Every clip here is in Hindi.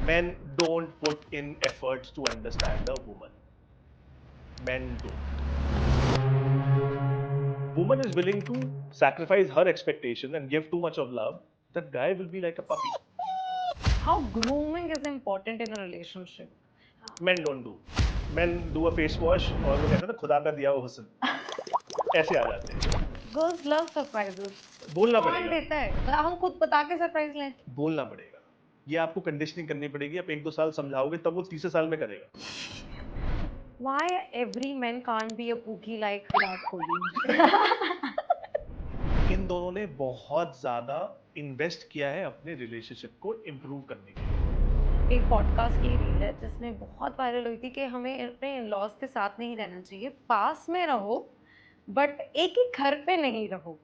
Men don't put in efforts to understand a woman. Men don't. Woman is willing to sacrifice her expectation and give too much of love. That guy will be like a puppy. How grooming is important in a relationship. Men don't do. Men do a face wash और वो कहते हैं ना खुदा का दिया हुआ हुस्न ऐसे आ जाते हैं. Girls love surprises. बोलना कौन पड़ेगा. देता है? मतलब हम खुद बता के सरप्राइज लें. बोलना पड़ेगा. ये आपको कंडीशनिंग करनी पड़ेगी. आप 1-2 साल समझाओगे तब वो तीसरे साल में करेगा. Why every man can't be a pookie like Virat Kohli? इन दोनों ने बहुत ज्यादा इन्वेस्ट किया है अपने रिलेशनशिप को इम्प्रूव करने के लिए. एक पॉडकास्ट की रील है जिसमें बहुत वायरल हुई थी कि हमें अपने इन-लॉज के साथ नहीं रहना चाहिए, पास में रहो बट एक ही घर पे नहीं रहो.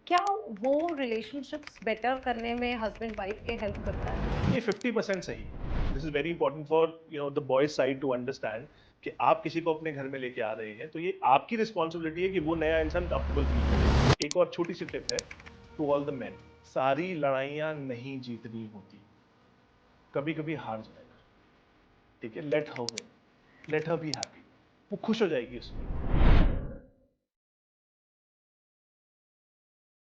क्या वो रिलेशनशिप्स बेटर करने में हस्बैंड वाइफ के हेल्प करता है? ये 50% सही है. This is very important for the boys side to understand कि आप किसी को अपने घर में लेके आ रहे हैं तो ये आपकी रिस्पॉन्सिबिलिटी है कि वो नया इंसान कंफर्टेबल फील करे. एक और छोटी सी टिप है टू ऑल द मेन. सारी लड़ाइयां नहीं जीतनी होती. कभी कभी हार जाएगा. ठीक है. Let her win. Let her be happy. वो खुश हो जाएगी उसमें.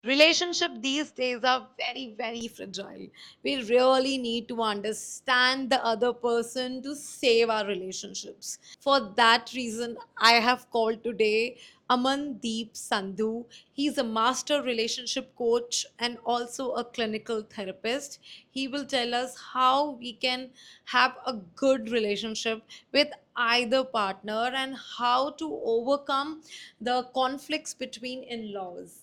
Relationship these days are very fragile. We really need to understand the other person to save our relationships. For that reason, I have called today Amandeep Sandhu. He's a master relationship coach and also a clinical therapist. He will tell us how we can have a good relationship with either partner and how to overcome the conflicts between in-laws.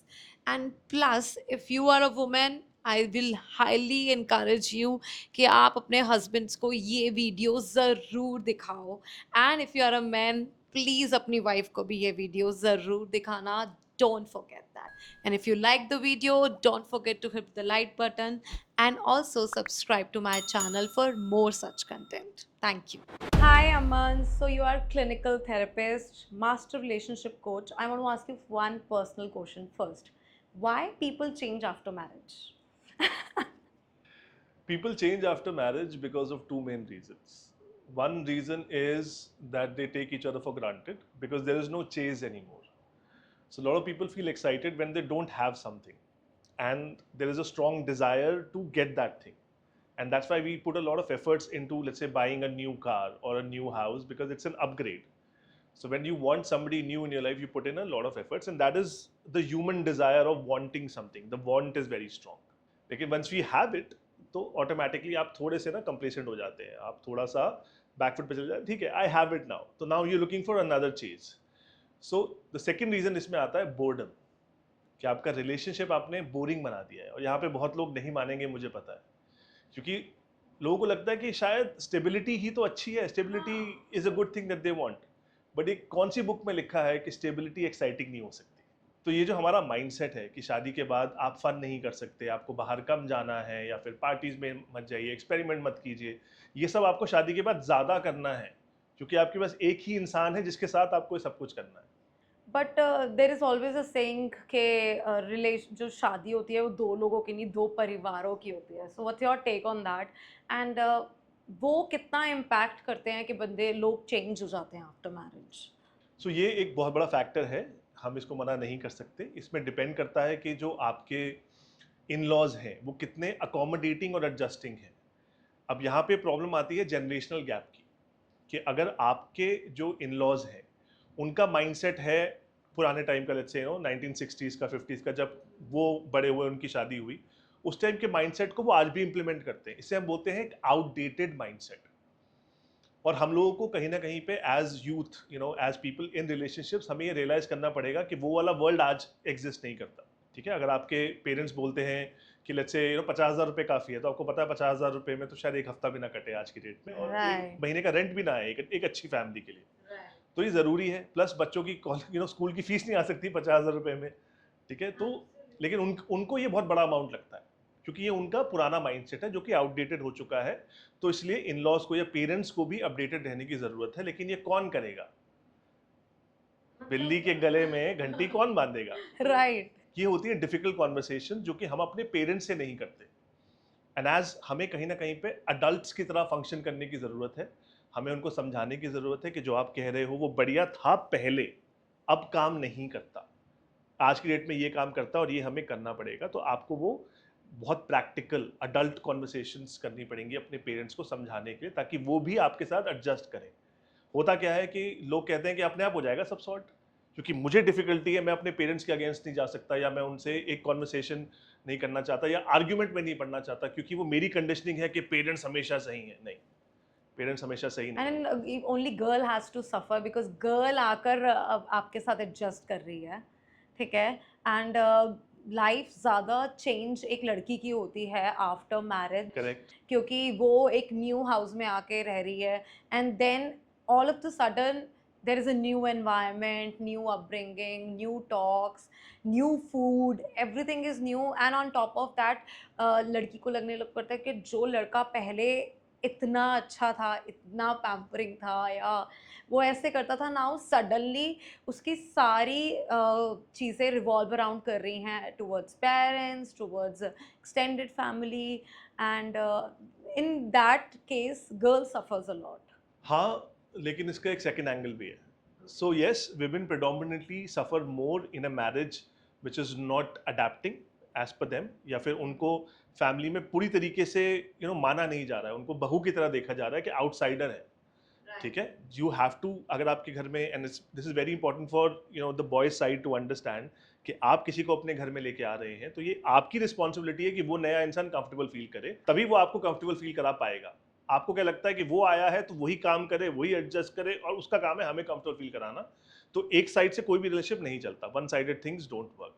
And plus, if you are a woman, I will highly encourage you कि आप अपने husbands को ये वीडियो ज़रूर दिखाओ. And if you are a man, please अपनी वाइफ को भी ये वीडियो ज़रूर दिखाना. Don't forget that. And if you like the video, don't forget to hit the like button and also subscribe to my channel for more such content. Thank you. Hi Aman, so you are clinical therapist, master relationship coach. I want to ask you one personal question first. Why people change after marriage? People change after marriage because of two main reasons. One reason is that they take each other for granted because there is no chase anymore. So a lot of people feel excited when they don't have something, and there is a strong desire to get that thing. And that's why we put a lot of efforts into, let's say, buying a new car or a new house because it's an upgrade. So when you want somebody new in your life, you put in a lot of efforts, and that is the human desire of wanting something. The want is very strong. लेकिन once we have it, तो ऑटोमेटिकली आप थोड़े से ना कंप्लेसेंट हो जाते हैं. आप थोड़ा सा बैकफुट पे चले जाते हैं. ठीक है, आई हैव इट नाउ, तो now you looking for another चीज. सो द सेकेंड रीजन इसमें आता है बोर्डम. कि आपका रिलेशनशिप आपने बोरिंग बना दिया है. और यहाँ पे बहुत लोग नहीं मानेंगे, मुझे पता है, क्योंकि लोगों को लगता है कि शायद स्टेबिलिटी ही तो अच्छी है. Stability is a good thing that they want. But एक कौन सी बुक में लिखा है कि स्टेबिलिटी एक्साइटिंग नहीं हो सकती. तो ये जो हमारा माइंडसेट है कि शादी के बाद आप फन नहीं कर सकते, आपको बाहर कम जाना है, या फिर पार्टीज में मत जाइए, एक्सपेरिमेंट मत कीजिए, ये सब आपको शादी के बाद ज़्यादा करना है क्योंकि आपके पास एक ही इंसान है जिसके साथ आपको ये सब कुछ करना है. But there is always a saying के रिलेशन जो शादी होती है वो दो लोगों की नहीं, दो परिवारों की होती है. So what's your take on that? And वो कितना इम्पैक्ट करते हैं कि बंदे लोग चेंज हो जाते हैं आफ्टर मैरिज? सो ये एक बहुत बड़ा फैक्टर है. हम इसको मना नहीं कर सकते. इसमें डिपेंड करता है कि जो आपके इन लॉज हैं वो कितने अकोमोडेटिंग और एडजस्टिंग हैं. अब यहाँ पे प्रॉब्लम आती है जनरेशनल गैप की. कि अगर आपके जो इन लॉज हैं उनका माइंडसेट है पुराने टाइम का, लेट्स से 1960s का 50s का, जब वो बड़े हुए, उनकी शादी हुई, उस टाइम के माइंडसेट को वो आज भी इंप्लीमेंट करते हैं. इसे हम बोलते हैं एक आउटडेटेड माइंडसेट. और हम लोगों को कहीं ना कहीं पे as youth, as people in relationships, हमें ये रियलाइज करना पड़ेगा कि वो वाला वर्ल्ड आज एग्जिस्ट नहीं करता. ठीक है. अगर आपके पेरेंट्स बोलते हैं कि लेट्स से 50,000 रुपये काफ़ी है, तो आपको पता है 50,000 रुपये में तो शायद एक हफ्ता भी ना कटे आज की डेट में, और एक महीने का रेंट भी ना आए एक अच्छी फैमिली के लिए. तो ये ज़रूरी है. प्लस बच्चों की स्कूल की फीस नहीं आ सकती 50,000 रुपये में. ठीक है. तो लेकिन उनको ये बहुत बड़ा अमाउंट लगता है क्योंकि ये उनका पुराना माइंडसेट है जो कि आउटडेटेड हो चुका है. तो इसलिए इन लॉज को या पेरेंट्स को भी अपडेटेड रहने की ज़रूरत है. लेकिन ये कौन करेगा? बिल्ली के गले में घंटी कौन बांधेगा? राइट. ये होती है डिफिकल्ट कॉन्वर्सेशन जो कि हम अपने पेरेंट्स से नहीं करते. एंड एज हमें कहीं ना कहीं पे अडल्ट्स की तरह फंक्शन करने की ज़रूरत है, हमें उनको समझाने की ज़रूरत है कि जो आप कह रहे हो वो बढ़िया था पहले, अब काम नहीं करता, आज की डेट में ये काम करता है और ये हमें करना पड़ेगा। तो आपको वो बहुत प्रैक्टिकल अडल्ट कॉन्वर्सेशंस करनी पड़ेंगी अपने पेरेंट्स को समझाने के लिए, ताकि वो भी आपके साथ एडजस्ट करें। होता क्या है कि लोग कहते हैं कि अपने आप हो जाएगा सब सॉर्ट, क्योंकि मुझे डिफिकल्टी है, मैं अपने पेरेंट्स के अगेंस्ट नहीं जा सकता, या मैं उनसे एक कॉन्वर्सेशन नहीं करना चाहता, या आर्ग्यूमेंट में नहीं पढ़ना चाहता, क्योंकि वो मेरी कंडीशनिंग है कि पेरेंट्स हमेशा सही हैं। नहीं, पेरेंट्स हमेशा सही नहीं हैं। And only girl has to suffer because girl आकर अब आपके साथ एडजस्ट कर रही है, ठीक है। एंड लाइफ ज़्यादा चेंज एक लड़की की होती है आफ्टर मैरिज, करेक्ट। क्योंकि वो एक न्यू हाउस में आके रह रही है, and then all of the sudden there is a new environment, new upbringing, new talks, new food, everything is new. And on top of that लड़की को लगने लग पड़ता है कि जो लड़का पहले इतना अच्छा था, इतना पैम्परिंग था, या वो ऐसे करता था, नाउ सडनली उसकी सारी चीज़ें रिवॉल्व अराउंड कर रही हैं towards parents, towards extended family, and in that case girl suffers a lot. हाँ, लेकिन इसका एक सेकंड एंगल भी है। So yes, women predominantly suffer more in a marriage which is not adapting as per them, या फिर उनको फैमिली में पूरी तरीके से माना नहीं जा रहा है, उनको बहू की तरह देखा जा रहा है कि आउटसाइडर है। ठीक है, यू हैव टू, अगर आपके घर में, and this is very important for the boys side to understand कि आप किसी को अपने घर में लेके आ रहे हैं, तो ये आपकी रिस्पॉन्सिबिलिटी है कि वो नया इंसान कंफर्टेबल फील करे, तभी वो आपको कंफर्टेबल फील करा पाएगा। आपको क्या लगता है कि वो आया है तो वही काम करे, वही एडजस्ट करे, और उसका काम है हमें कंफर्टेबल फील कराना, तो एक साइड से कोई भी रिलेशनशिप नहीं चलता, one sided things don't work.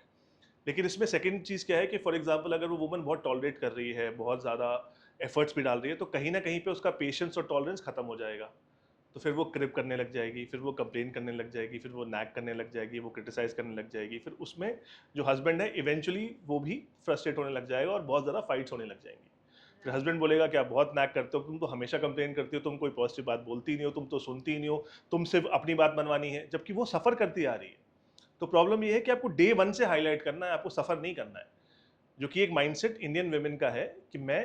लेकिन इसमें सेकंड चीज़ क्या है कि फॉर एग्जांपल अगर वो वुमन बहुत टॉलरेट कर रही है, बहुत ज़्यादा एफर्ट्स भी डाल रही है, तो कहीं ना कहीं पे उसका पेशेंस और टॉलरेंस खत्म हो जाएगा। तो फिर वो क्रिप करने लग जाएगी, फिर वो कंप्लेन करने लग जाएगी, फिर वो नैग करने लग जाएगी, वो क्रिटिसाइज करने लग जाएगी, फिर उसमें जो हस्बैंड है इवेंचुअली वो भी फ्रस्ट्रेट होने लग जाएगा और बहुत ज़्यादा फाइट्स होने लग जाएंगी। फिर हस्बैंड बोलेगा कि आप बहुत नैग करते हो, तुम तो हमेशा कंप्लेन करती हो, तुम कोई पॉजिटिव बात बोलती नहीं हो, तुम तो सुनती नहीं हो, तुम सिर्फ अपनी बात मनवानी है, जबकि वो सफ़र करती आ रही है। तो प्रॉब्लम ये है कि आपको डे वन से हाईलाइट करना है, आपको सफ़र नहीं करना है, जो कि एक माइंडसेट इंडियन वेमेन का है कि मैं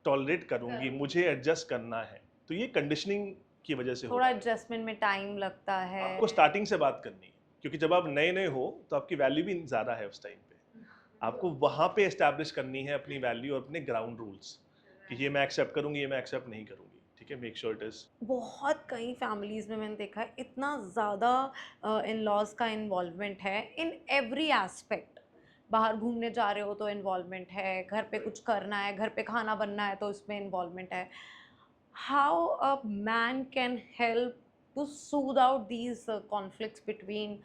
टॉलरेट करूंगी, मुझे एडजस्ट करना है। तो ये कंडीशनिंग की वजह से हो थोड़ा रहा है। एडजस्टमेंट में टाइम लगता है। आपको स्टार्टिंग से बात करनी है, क्योंकि जब आप नए नए हो तो आपकी वैल्यू भी ज़्यादा है उस टाइम पे, आपको वहाँ पे एस्टैब्लिश करनी है अपनी वैल्यू और अपने ग्राउंड रूल्स, कि ये मैं एक्सेप्ट करूँगी, ये मैं एक्सेप्ट नहीं करूँगी। ठीक है, मेक श्योर इट इज़। बहुत कई फैमिलीज़ में मैंने देखा है इतना ज़्यादा इन लॉज का इन्वॉल्वमेंट है इन एवरी एस्पेक्ट। बाहर घूमने जा रहे हो तो इन्वॉल्वमेंट है, घर पे कुछ करना है, घर पे खाना बनना है तो इसमें इन्वॉल्वमेंट है। How a man can help to soothe out these conflicts between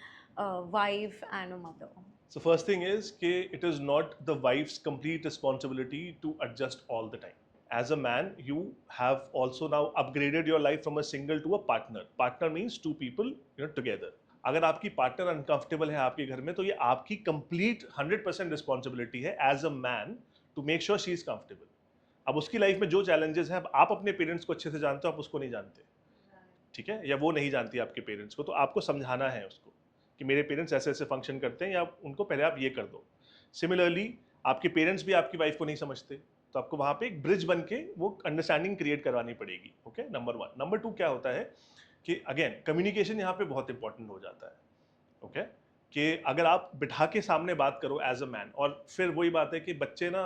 wife and a mother? So first thing is कि it is not the wife's complete responsibility to adjust all the time. As a man, you have also now upgraded your life from a single to a partner. Partner means two people, together. अगर आपकी पार्टनर अनकंफर्टेबल है आपके घर में, तो ये आपकी कंप्लीट 100% रिस्पॉन्सिबिलिटी है as a man to make sure she is comfortable. अब उसकी लाइफ में जो चैलेंजेस हैं, अब आप अपने पेरेंट्स को अच्छे से जानते हो, आप उसको नहीं जानते, ठीक है, या वो नहीं जानती आपके पेरेंट्स को, तो आपको समझाना है उसको कि मेरे पेरेंट्स ऐसे ऐसे फंक्शन करते हैं, या उनको पहले आप ये कर दो। सिमिलरली आपके पेरेंट्स भी आपकी वाइफ को नहीं समझते, तो आपको वहाँ पे एक ब्रिज बन के वो अंडरस्टैंडिंग क्रिएट करवानी पड़ेगी। Okay, number one. Number two क्या होता है कि अगेन कम्युनिकेशन यहाँ पे बहुत इंपॉर्टेंट हो जाता है। ओके, कि अगर आप बिठा के सामने बात करो एज अ मैन, और फिर वही बात है कि बच्चे ना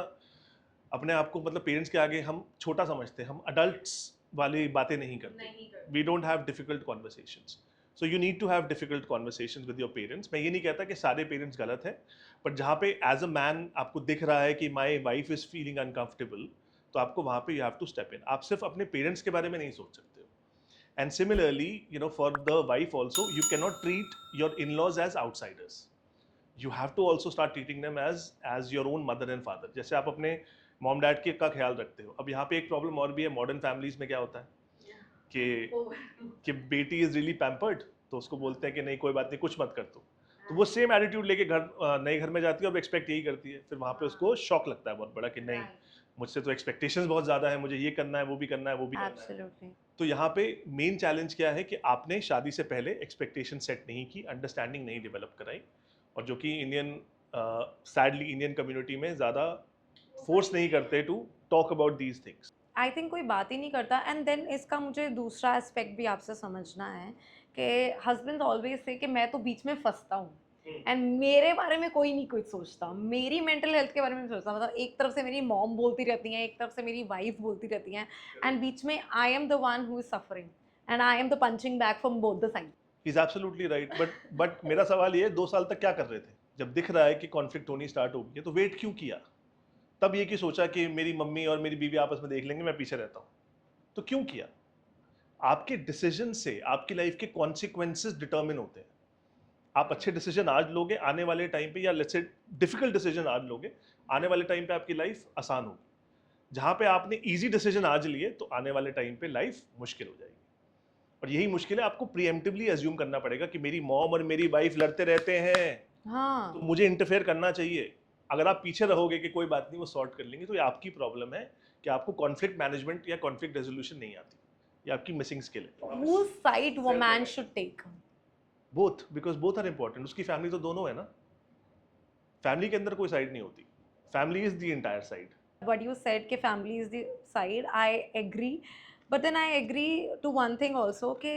अपने आप को, मतलब पेरेंट्स के आगे हम छोटा समझते हैं, हम अडल्ट्स वाली बातें नहीं करते, we don't have difficult conversations. So you need to have difficult conversations with your parents. मैं ये नहीं कहता कि सारे पेरेंट्स गलत हैं, बट जहाँ पे एज अ मैन आपको दिख रहा है कि my wife is feeling uncomfortable, तो आपको वहाँ पे you have to step in. आप सिर्फ अपने पेरेंट्स के बारे में नहीं सोच सकते हो। And similarly for the wife also, you can not treat your in laws as outsiders, you have to also start treating them as your own mother and father, जैसे आप अपने मॉम डैड के का ख्याल रखते हो। अब यहाँ पे एक प्रॉब्लम और भी है, मॉडर्न फैमिलीज में क्या होता है कि बेटी इज रियली पैम्पर्ड, तो उसको बोलते हैं कि नहीं कोई बात नहीं, कुछ मत कर तो वो सेम एटीट्यूड लेके नए घर में जाती है और एक्सपेक्ट यही करती है। फिर वहाँ पे उसको शॉक लगता है बहुत बड़ा कि नहीं, मुझसे तो एक्सपेक्टेशंस बहुत ज़्यादा है, मुझे ये करना है, वो भी करना है, वो भी करना है। एब्सोल्युटली। तो यहाँ पे मेन चैलेंज क्या है कि आपने शादी से पहले एक्सपेक्टेशन सेट नहीं की, अंडरस्टैंडिंग नहीं डेवलप कराई, और जो कि इंडियन सैडली इंडियन कम्युनिटी में ज़्यादा फोर्स नहीं करते to talk about these things. I think कोई बात ही नहीं करता. एंड देन इसका मुझे दूसरा एस्पेक्ट भी आपसे समझना है कि हस्बैंड ऑलवेज से कि मैं तो बीच में फंसता हूँ एंड मेरे बारे में कोई नहीं कुछ सोचता, मेरी मेंटल हेल्थ के बारे में नहीं सोचता. मतलब एक तरफ से मेरी मॉम बोलती रहती हैं, एक तरफ से मेरी वाइफ बोलती रहती हैं, एंड बीच में I am the one who is suffering and I am the punching bag from both the side. He's absolutely right. But मेरा सवाल ये है, 2 साल तक क्या कर रहे थे? जब दिख रहा है कि कॉन्फ्लिक्ट होनी स्टार्ट हो गई है, तो वेट क्यों किया? तब ये क्यों सोचा कि मेरी मम्मी और मेरी बीवी आपस में देख लेंगे, मैं पीछे रहता हूँ? तो क्यों किया? आपके डिसीजन से आपकी लाइफ के कॉन्सिक्वेंसेस डिटर्मिन होते हैं. आप अच्छे डिसीजन आज लोगे, आने वाले टाइम पे, या लेट्स से डिफिकल्ट डिसीजन आज लोगे, आने वाले टाइम पे आपकी लाइफ आसान होगी. जहाँ पे आपने इजी डिसीजन आज लिए, तो आने वाले टाइम पे लाइफ मुश्किल हो जाएगी. और यही मुश्किल है, आपको प्रीएम्प्टिवली अज्यूम करना पड़ेगा कि मेरी मॉम और मेरी वाइफ लड़ते रहते हैं, हाँ, तो मुझे इंटरफेयर करना चाहिए. अगर आप पीछे रहोगे कि कोई बात नहीं, वो सॉर्ट कर लेंगे, तो ये आपकी प्रॉब्लम है कि आपको कॉन्फ्लिक्ट मैनेजमेंट या कॉन्फ्लिक्ट रेजोल्यूशन नहीं आती. ये आपकी मिसिंग स्किल है. whose side वो man should take? Both, because both are important. उसकी फैमिली तो दोनों है ना. फैमिली के अंदर कोई साइड नहीं होती. Family is the entire side. What you said कि family is the side, I agree, but then I agree to one thing also कि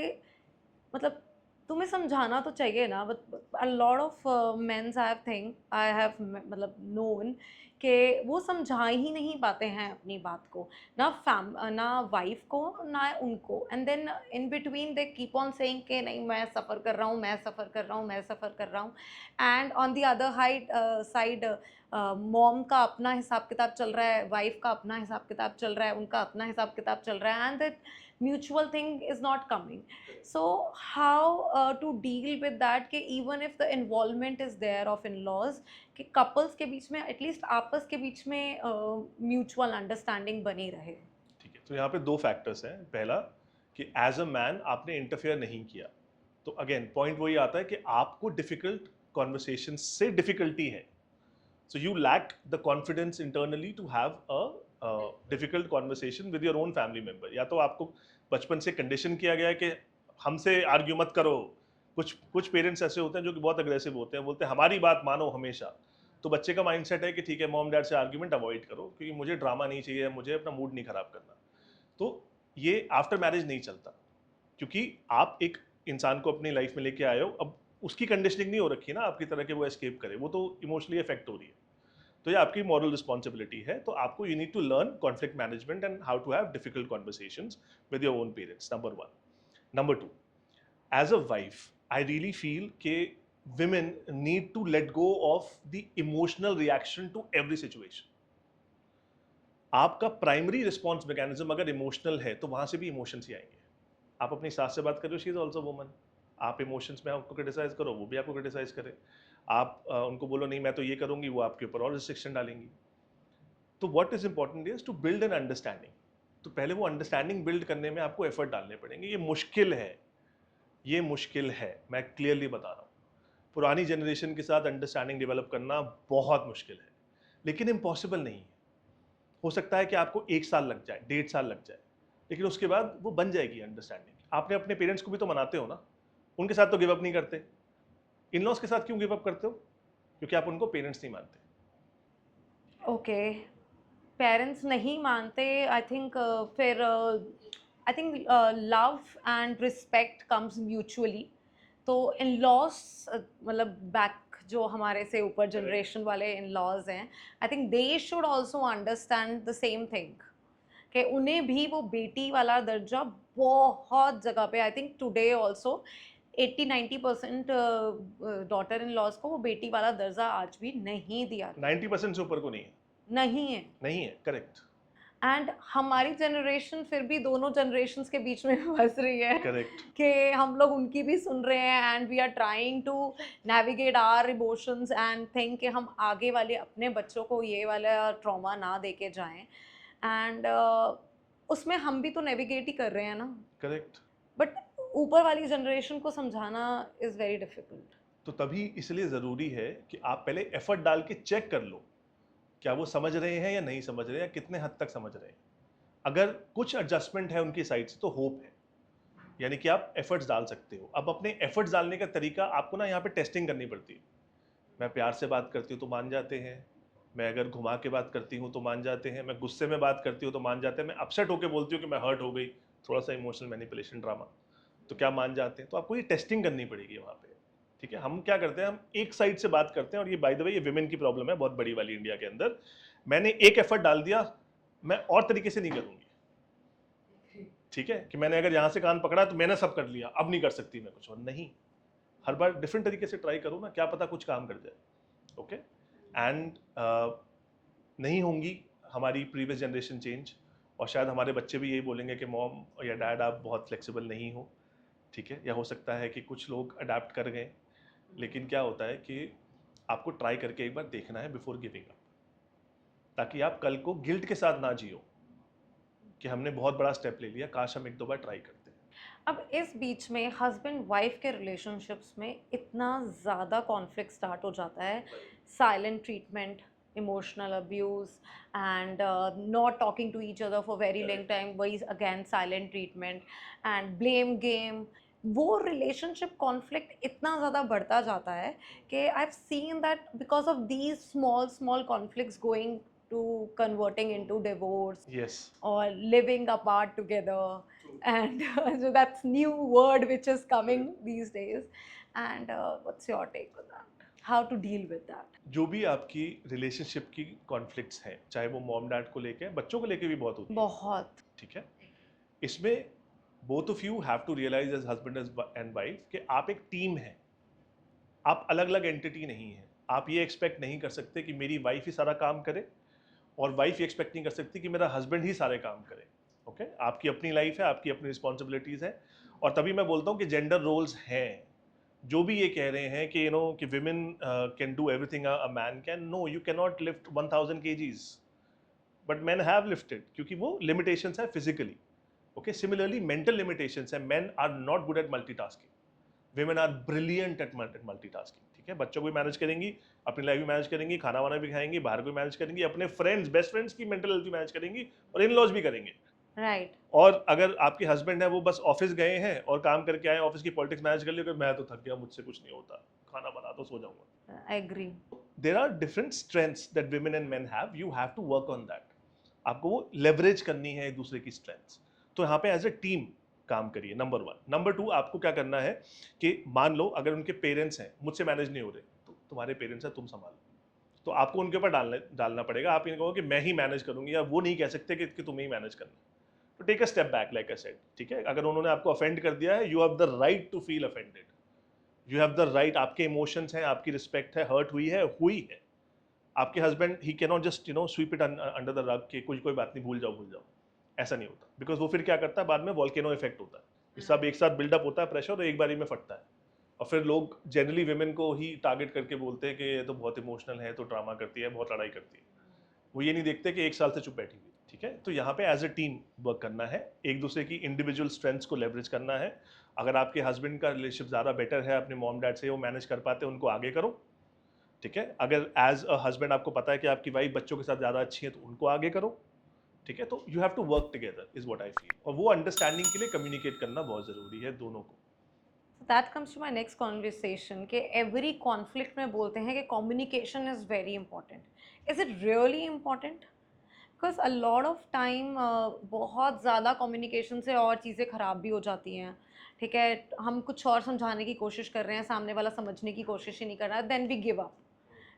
मतलब तुम्हें समझाना तो चाहिए ना. but a lot of men's I have मतलब known कि वो समझा ही नहीं पाते हैं अपनी बात को, ना वाइफ को ना उनको. And then in between they keep on saying कि नहीं मैं सफ़र कर रहा हूँ, मैं सफ़र कर रहा हूँ, मैं सफ़र कर रहा हूँ. And on the other side mom का अपना हिसाब किताब चल रहा है, वाइफ का अपना हिसाब किताब चल रहा है, उनका अपना हिसाब किताब चल रहा है, and that mutual thing is not coming. So how to deal with that कि even if the involvement is there of in-laws कि couples के बीच में at least आपस के बीच में mutual understanding बनी रहे. ठीक है, तो यहाँ पे 2 फैक्टर्स हैं. पहला कि एज अ मैन आपने इंटरफेयर नहीं किया, तो अगेन पॉइंट वही आता है कि आपको डिफिकल्ट कॉन्वर्सेशन से डिफिकल्टी है. So you lack the confidence internally to have a difficult conversation with your own family member. या तो आपको बचपन से कंडीशन किया गया है कि हमसे आर्ग्यू मत करो. कुछ पेरेंट्स ऐसे होते हैं जो कि बहुत अग्रेसिव होते हैं, बोलते हैं हमारी बात मानो हमेशा. तो बच्चे का माइंडसेट है कि ठीक है, मॉम डैड से आर्ग्यूमेंट अवॉइड करो, क्योंकि मुझे ड्रामा नहीं चाहिए, मुझे अपना मूड नहीं खराब करना. तो ये आफ्टर मैरिज नहीं चलता, क्योंकि आप एक इंसान को अपनी लाइफ में लेके आए हो. अब उसकी कंडीशनिंग नहीं हो रखी ना आपकी तरह कि वो एस्केप करे, वो तो इमोशनली अफेक्ट हो रही है. तो ये आपकी मॉरल रिस्पॉन्सिबिलिटी है. तो आपको you need to learn conflict management and how to have difficult conversations with your own parents. Number 1. Number 2, as a wife I really feel कि women need to let go of the emotional reaction to every situation. आपका प्राइमरी रिस्पॉन्स मैकेनिज्म अगर इमोशनल है, तो वहां से भी इमोशंस ही आएंगे. आप अपनी सास से बात कर रहे हो, शी इज ऑल्सो वुमन. आप इमोशंस में आपको क्रिटिसाइज करो, वो भी आपको क्रिटिसाइज करे. आप उनको बोलो नहीं मैं तो ये करूंगी, वो आपके ऊपर और रिस्ट्रिक्शन डालेंगी. तो what is important is to build an understanding. तो पहले वो अंडरस्टैंडिंग बिल्ड करने में आपको एफर्ट डालने पड़ेंगे. ये मुश्किल है, ये मुश्किल है, मैं क्लियरली बता रहा हूँ. पुरानी जनरेशन के साथ अंडरस्टैंडिंग डेवलप करना बहुत मुश्किल है, लेकिन इम्पॉसिबल नहीं है. हो सकता है कि आपको 1 साल लग जाए, 1.5 साल लग जाए, लेकिन उसके बाद वो बन जाएगी अंडरस्टैंडिंग. आपने अपने पेरेंट्स को भी तो मनाते हो ना, उनके साथ तो गिव अप नहीं करते. इन लॉज के साथ क्यों गिव अप करते हो? क्योंकि आप उनको पेरेंट्स नहीं मानते. ओके, पेरेंट्स नहीं मानते. आई थिंक फिर I think love and respect comes mutually. तो इन लॉज मतलब बैक जो हमारे से ऊपर जनरेशन वाले इन लॉज हैं, I think they should also understand the same thing कि उन्हें भी वो बेटी वाला दर्जा बहुत जगह पे, I think today also 80-90% daughter in laws को वो बेटी वाला दर्जा आज भी नहीं दिया. 90% से ऊपर को नहीं है. नहीं है. नहीं है, करेक्ट. एंड हमारी जनरेशन फिर भी दोनों जनरेशन्स के बीच में फंस रही है. करेक्ट. कि हम लोग उनकी भी सुन रहे हैं and we are trying to navigate our emotions and think कि हम आगे वाले अपने बच्चों को ये वाला ट्रॉमा ना दे के जाएं. एंड उसमें हम भी तो नेविगेट ही कर रहे हैं ना. करेक्ट. बट ऊपर वाली जनरेशन को समझाना इज़ वेरी डिफिकल्ट. तो तभी इसलिए ज़रूरी है कि आप पहले एफर्ट डाल के चेक कर लो क्या वो समझ रहे हैं या नहीं समझ रहे हैं, कितने हद तक समझ रहे हैं. अगर कुछ एडजस्टमेंट है उनकी साइड से तो होप है, यानी कि आप एफर्ट्स डाल सकते हो. अब अपने एफर्ट्स डालने का तरीका आपको ना यहाँ पे टेस्टिंग करनी पड़ती है. मैं प्यार से बात करती हूँ तो मान जाते हैं, मैं अगर घुमा के बात करती हूँ तो मान जाते हैं, मैं गुस्से में बात करती हूँ तो मान जाते हैं, मैं अपसेट होकर बोलती हूँ कि मैं हर्ट हो गई, थोड़ा सा इमोशनल मैनिपुलेशन ड्रामा, तो क्या मान जाते हैं? तो आपको ये टेस्टिंग करनी पड़ेगी वहाँ पे, ठीक है। हम क्या करते हैं, हम एक साइड से बात करते हैं, और ये बाय द वे ये विमेन की प्रॉब्लम है बहुत बड़ी वाली इंडिया के अंदर। मैंने एक एफर्ट डाल दिया, मैं और तरीके से नहीं करूँगी, ठीक है, कि मैंने अगर यहाँ से कान पकड़ा तो मैंने सब कर लिया, अब नहीं कर सकती मैं कुछ और, नहीं। हर बार डिफरेंट तरीके से ट्राई करो ना, क्या पता कुछ काम कर जाए, ओके। एंड नहीं होंगी हमारी प्रीवियस जनरेशन चेंज, और शायद हमारे बच्चे भी यही बोलेंगे कि मॉम या डैड आप बहुत फ्लेक्सिबल नहीं हो, ठीक है। या हो सकता है कि कुछ लोग अडाप्ट कर गए, लेकिन क्या होता है कि आपको ट्राई करके एक बार देखना है बिफोर गिविंग अप, ताकि आप कल को गिल्ट के साथ ना जियो कि हमने बहुत बड़ा स्टेप ले लिया, काश हम एक दो बार ट्राई करते। अब इस बीच में हस्बैंड वाइफ के रिलेशनशिप्स में इतना ज़्यादा कॉन्फ्लिक्ट स्टार्ट हो जाता है, silent treatment, emotional abuse and not talking to each other for very long time, वही again silent treatment and blame game. वो रिलेशनशिप कॉन्फ्लिक्ट इतना ज़्यादा बढ़ता जाता है कि I have seen that because of these small small conflicts going to converting into divorce yes, or living apart together, and so that's new word which is coming these days. And what's your take on that, how to deal with that? जो भी आपकी रिलेशनशिप की कॉन्फ्लिक्ट्स हैं, चाहे वो मॉम डैड को लेके, बच्चों को लेके भी बहुत होती है, बहुत। ठीक है। इसमें both of you have to realise as husband and wife कि आप एक टीम है, आप अलग अलग एंटिटी नहीं है। आप ये एक्सपेक्ट नहीं कर सकते कि मेरी वाइफ ही सारा काम करे, और वाइफ ये एक्सपेक्ट नहीं कर सकती कि मेरा हस्बैंड ही सारे काम करे, ओके। आपकी अपनी लाइफ है, आपकी अपनी रिस्पॉन्सिबिलिटीज़ हैं, और तभी मैं बोलता हूँ कि जेंडर रोल्स हैं। जो भी ये कह रहे हैं कि कि women can do everything a man can, no, you can not lift 1000 kgs, but man have lifted, क्योंकि वो लिमिटेशंस है physically, okay. Similarly mental limitations है, man are not good at multitasking, women are brilliant at multitasking, ठीक है। बच्चों को भी मैनेज करेंगी, अपनी लाइफ भी मैनेज करेंगी, खाना वाना भी खाएंगी, बाहर को भी मैनेज करेंगी, अपने फ्रेंड्स, बेस्ट फ्रेंड्स की मेंटल हेल्थ भी मैनेज करेंगी, और इन लॉज भी करेंगे, राइट। और अगर आपके हस्बैंड है वो बस ऑफिस गए हैं और काम करके आए, ऑफिस की पॉलिटिक्स मैनेज कर ली, मैं तो थक गया, मुझसे कुछ नहीं होता, खाना बना तो सो जाऊंगा। I agree. There are different strengths that women and men have, you have to work on that. आपको वो लेवरेज करनी है एक दूसरे की स्ट्रेंथ्स, तो यहाँ पे एज ए टीम काम करिए, नंबर वन। नंबर टू, आपको क्या करना है कि मान लो अगर उनके पेरेंट्स हैं, मुझसे मैनेज नहीं हो रहे, तो तुम्हारे पेरेंट्स हैं, तुम संभालो, तो आपको उनके ऊपर डालना पड़ेगा। आप इनको कहो कि मैं ही मैनेज करूंगी, या वो नहीं कह सकते कि तुम्हें ही मैनेज करना है, तो take a step back, like I said, ठीक है। अगर उन्होंने आपको अफेंड कर दिया है, you have the right to feel offended, you have the right, आपके इमोशंस हैं, आपकी रिस्पेक्ट है, हर्ट हुई है। आपके हस्बैंड ही can not just sweep it under the rug के कोई बात नहीं, भूल जाओ, ऐसा नहीं होता, बिकॉज वो फिर क्या करता है, बाद में वॉल्केनो इफेक्ट होता है, ये सब एक साथ बिल्डअप होता है प्रेशर, और एक बारी में फटता है, और फिर लोग जनरली विमेन को ही टारगेट करके बोलते हैं कि ये तो बहुत इमोशनल है, तो ड्रामा करती है, बहुत लड़ाई करती है। वो ये नहीं देखते कि एक साल से चुप बैठी हुई, ठीक है। तो यहाँ पे एज ए टीम वर्क करना है, एक दूसरे की इंडिविजुअल स्ट्रेंथ्स को लेवरेज करना है। अगर आपके हस्बैंड का रिलेशनशिप ज़्यादा बेटर है अपने मॉम डैड से, वो मैनेज कर पाते हैं, उनको आगे करो, ठीक है। अगर एज अ हस्बैंड आपको पता है कि आपकी वाइफ बच्चों के साथ ज़्यादा अच्छी है, तो उनको आगे करो, ठीक है। तो you have to work together is what I feel, और वो अंडरस्टैंडिंग के लिए कम्युनिकेट करना बहुत ज़रूरी है दोनों को। That comes to my next conversation कि एवरी कॉन्फ्लिक्ट में बोलते हैं कि communication is very important. Is it really important? Because a lot of time बहुत ज़्यादा कम्युनिकेशन से और चीज़ें ख़राब भी हो जाती हैं, ठीक है। हम कुछ और समझाने की कोशिश कर रहे हैं, सामने वाला समझने की कोशिश ही नहीं कर रहा, देन वी गिव अप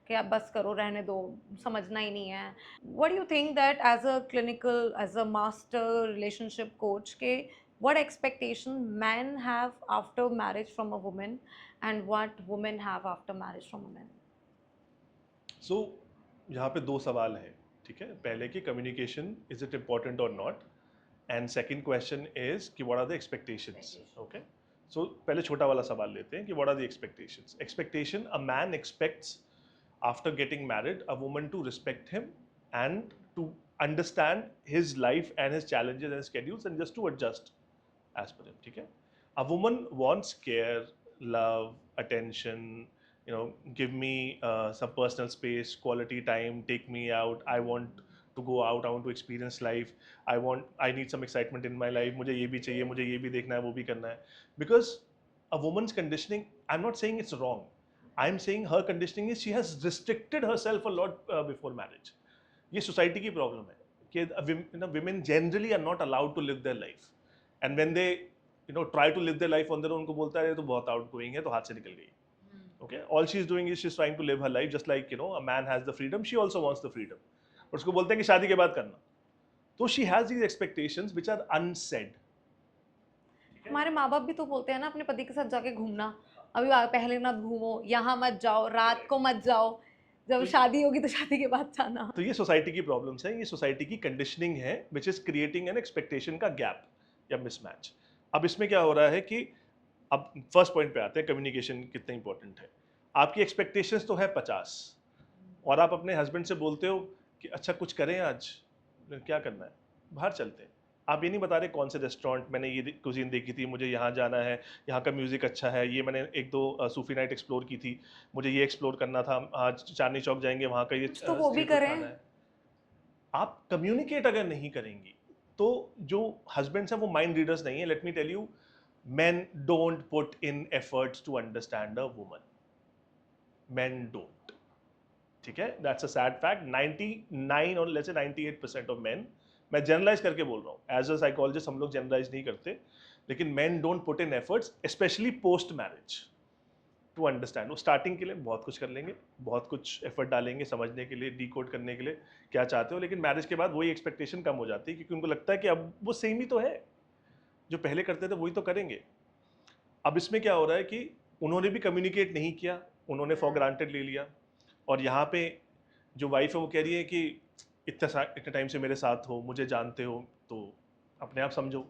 कि आप बस करो, रहने दो, समझना ही नहीं है। What do you think that as a clinical, as a master relationship coach, के what expectation men have after marriage from a woman and what women have after marriage from a man? So यहाँ पे दो सवाल हैं, ठीक है। पहले कि कम्युनिकेशन इज इट इम्पॉर्टेंट और not, and second question is कि what are the expectations, okay. So पहले छोटा वाला सवाल लेते हैं कि what are the expectations. Expectation, a man expects after getting married a woman to respect him and to understand his life and his challenges and schedules and just to adjust as per him, ठीक है। A woman wants care, love, attention, give me some personal space, quality time, take me out, I want to go out, I want to experience life, I need some excitement in my life, मुझे ये भी चाहिए, मुझे ये भी देखना है, वो भी करना है, because a woman's conditioning, I'm not saying it's wrong, I am saying her conditioning is she has restricted herself a lot before marriage. ये सोसाइटी की प्रॉब्लम है कि women generally are not allowed to live their life, and when they try to live their life on their own, उनको बोलता है ये तो बहुत outgoing है तो हाथ से निकल गई. Okay, all she is doing is she's trying to live her life just like a man has the freedom, she also wants the freedom. But उसको बोलते हैं कि शादी के बाद करना. तो she has these expectations which are unsaid. हमारे माँ बाप भी तो बोलते हैं ना अपने पति के साथ जाके घूमना, अभी पहले मत घूमो, यहाँ मत जाओ, रात को मत जाओ, जब शादी होगी तो शादी के बाद जाना. तो ये सोसाइटी की प्रॉब्लम्स हैं, ये सोसाइटी की कंडीशनिंग है which is creating an expectation का गैप या मिसमैच. अब इसमें क्या हो रहा है कि अब फर्स्ट पॉइंट पे आते हैं, कम्युनिकेशन कितना इंपॉर्टेंट है. आपकी एक्सपेक्टेशंस तो है 50 और आप अपने हस्बैंड से बोलते हो कि अच्छा कुछ करें आज, क्या करना है, बाहर चलते हैं. आप ये नहीं बता रहे कौन से रेस्टोरेंट, मैंने ये कुजीन देखी थी, मुझे यहाँ जाना है, यहाँ का म्यूज़िक अच्छा है, ये मैंने एक दो सूफी नाइट एक्सप्लोर की थी, मुझे ये एक्सप्लोर करना था, आज चांदनी चौक जाएंगे, वहाँ का ये तो वो भी street food करें. खाना है. आप कम्युनिकेट अगर नहीं करेंगी तो जो हस्बैंड्स हैं वो माइंड रीडर्स नहीं है. Let me tell you, men don't put in efforts to understand a woman. Men don't. ठीक है, that's a sad fact. 99 और let's say 98% of men, मैं जनरलाइज करके बोल रहा हूँ, एज अ साइकोलॉजिस्ट हम लोग जनरलाइज नहीं करते, लेकिन men don't put in efforts, especially post marriage, to understand. वो स्टार्टिंग के लिए बहुत कुछ कर लेंगे, बहुत कुछ एफर्ट डालेंगे समझने के लिए, डिकोड करने के लिए क्या चाहते हो, लेकिन मैरिज के बाद वही एक्सपेक्टेशन कम हो जाती है क्योंकि उनको लगता है कि अब वो सेम ही तो है, जो पहले करते थे वही तो करेंगे. अब इसमें क्या हो रहा है कि उन्होंने भी कम्युनिकेट नहीं किया, उन्होंने फॉर ग्रांटेड ले लिया, और यहाँ पे जो वाइफ है वो कह रही है कि इतने टाइम से मेरे साथ हो, मुझे जानते हो, तो अपने आप समझो.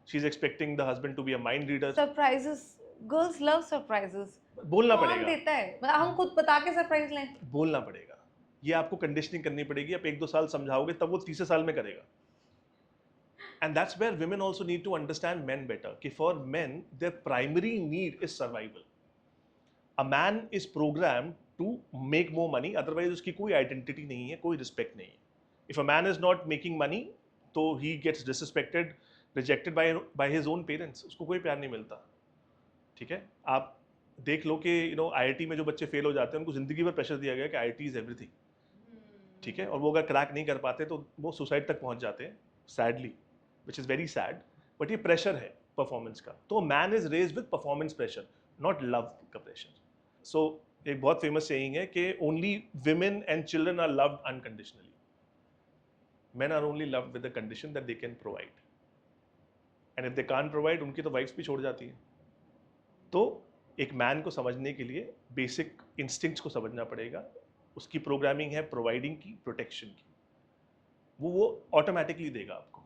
She is expecting the husband to be a mind reader. Surprises, girls love surprises. बोलना कौन पड़ेगा, देता है, मतलब हम खुद बता के सरप्राइज लें. बोलना पड़ेगा. ये आपको कंडीशनिंग करनी पड़ेगी. आप 1-2 साल समझाओगे तब वो तीसरे साल में करेगा. And that's where women also need to understand men better. कि for men, their primary need is survival. A man is programmed to make more money, otherwise उसकी कोई identity नहीं है, कोई respect नहीं है. If a man is not making money, तो he gets disrespected, rejected by his own parents. उसको कोई प्यार नहीं मिलता. ठीक है, आप देख लो कि IIT में जो बच्चे फेल हो जाते हैं उनको जिंदगी भर प्रेशर दिया गया कि IIT is everything. ठीक है, और वो अगर क्रैक नहीं कर पाते तो वो सुसाइड तक पहुंच जाते हैं, sadly, which is very sad. But ये प्रेशर है परफॉर्मेंस का. तो man is raised with performance pressure, not love का प्रेशर. सो एक बहुत फेमस सेइंग है कि only women and children are loved unconditionally. Men are only loved with the condition that they can provide. And if they can't provide, उनकी तो वाइफ्स भी छोड़ जाती हैं. तो एक मैन को समझने के लिए बेसिक इंस्टिंक्ट्स को समझना पड़ेगा. उसकी प्रोग्रामिंग है प्रोवाइडिंग की, प्रोटेक्शन की, वो ऑटोमेटिकली देगा आपको.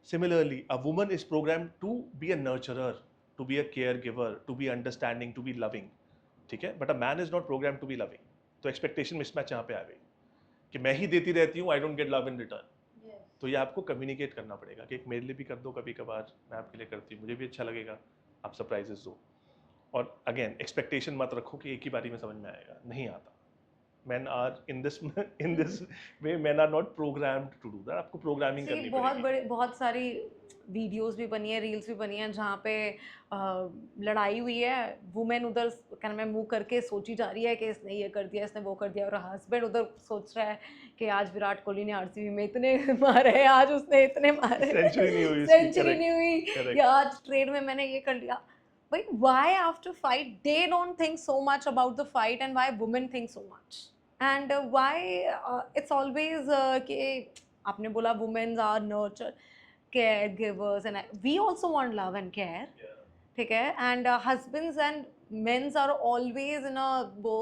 Similarly, a woman is programmed to be a nurturer, to be a caregiver, to be understanding, to be loving. ठीक है, but a man is not programmed to be loving. तो expectation mismatch यहाँ पे आ गई कि मैं ही देती रहती हूँ, I don't get love in return. तो ये आपको कम्युनिकेट करना पड़ेगा कि एक मेरे लिए भी कर दो कभी कभार, मैं आपके लिए करती हूँ, मुझे भी अच्छा लगेगा, आप सरप्राइजेस दो. और अगेन एक्सपेक्टेशन मत रखो कि एक ही बारी में समझ में आएगा, नहीं आता. Men are in this way, men are not programmed to do that. आपको प्रोग्रामिंग करनी पड़ेगी. बहुत सारी वीडियोस भी बनी है, रील्स भी बनी है जहाँ पे लड़ाई हुई है, वुमेन उधर क्या नाम है मुंह करके सोची जा रही है कि इसने ये कर दिया, इसने वो कर दिया, और हस्बैंड उधर सोच रहा है कि आज विराट कोहली ने आरसीबी में इतने मारे, आज उसने इतने मारे, सेंचुरी नहीं हुई, सेंचुरी नहीं हुई, या आज ट्रेड में मैंने ये कर लिया. But why after fight they don't think so much about the fight, and why women think so much, and why it's always कि आपने बोला women are nurture, caregivers, and we also want love and care. ठीक है, and husbands and men's are always in a वो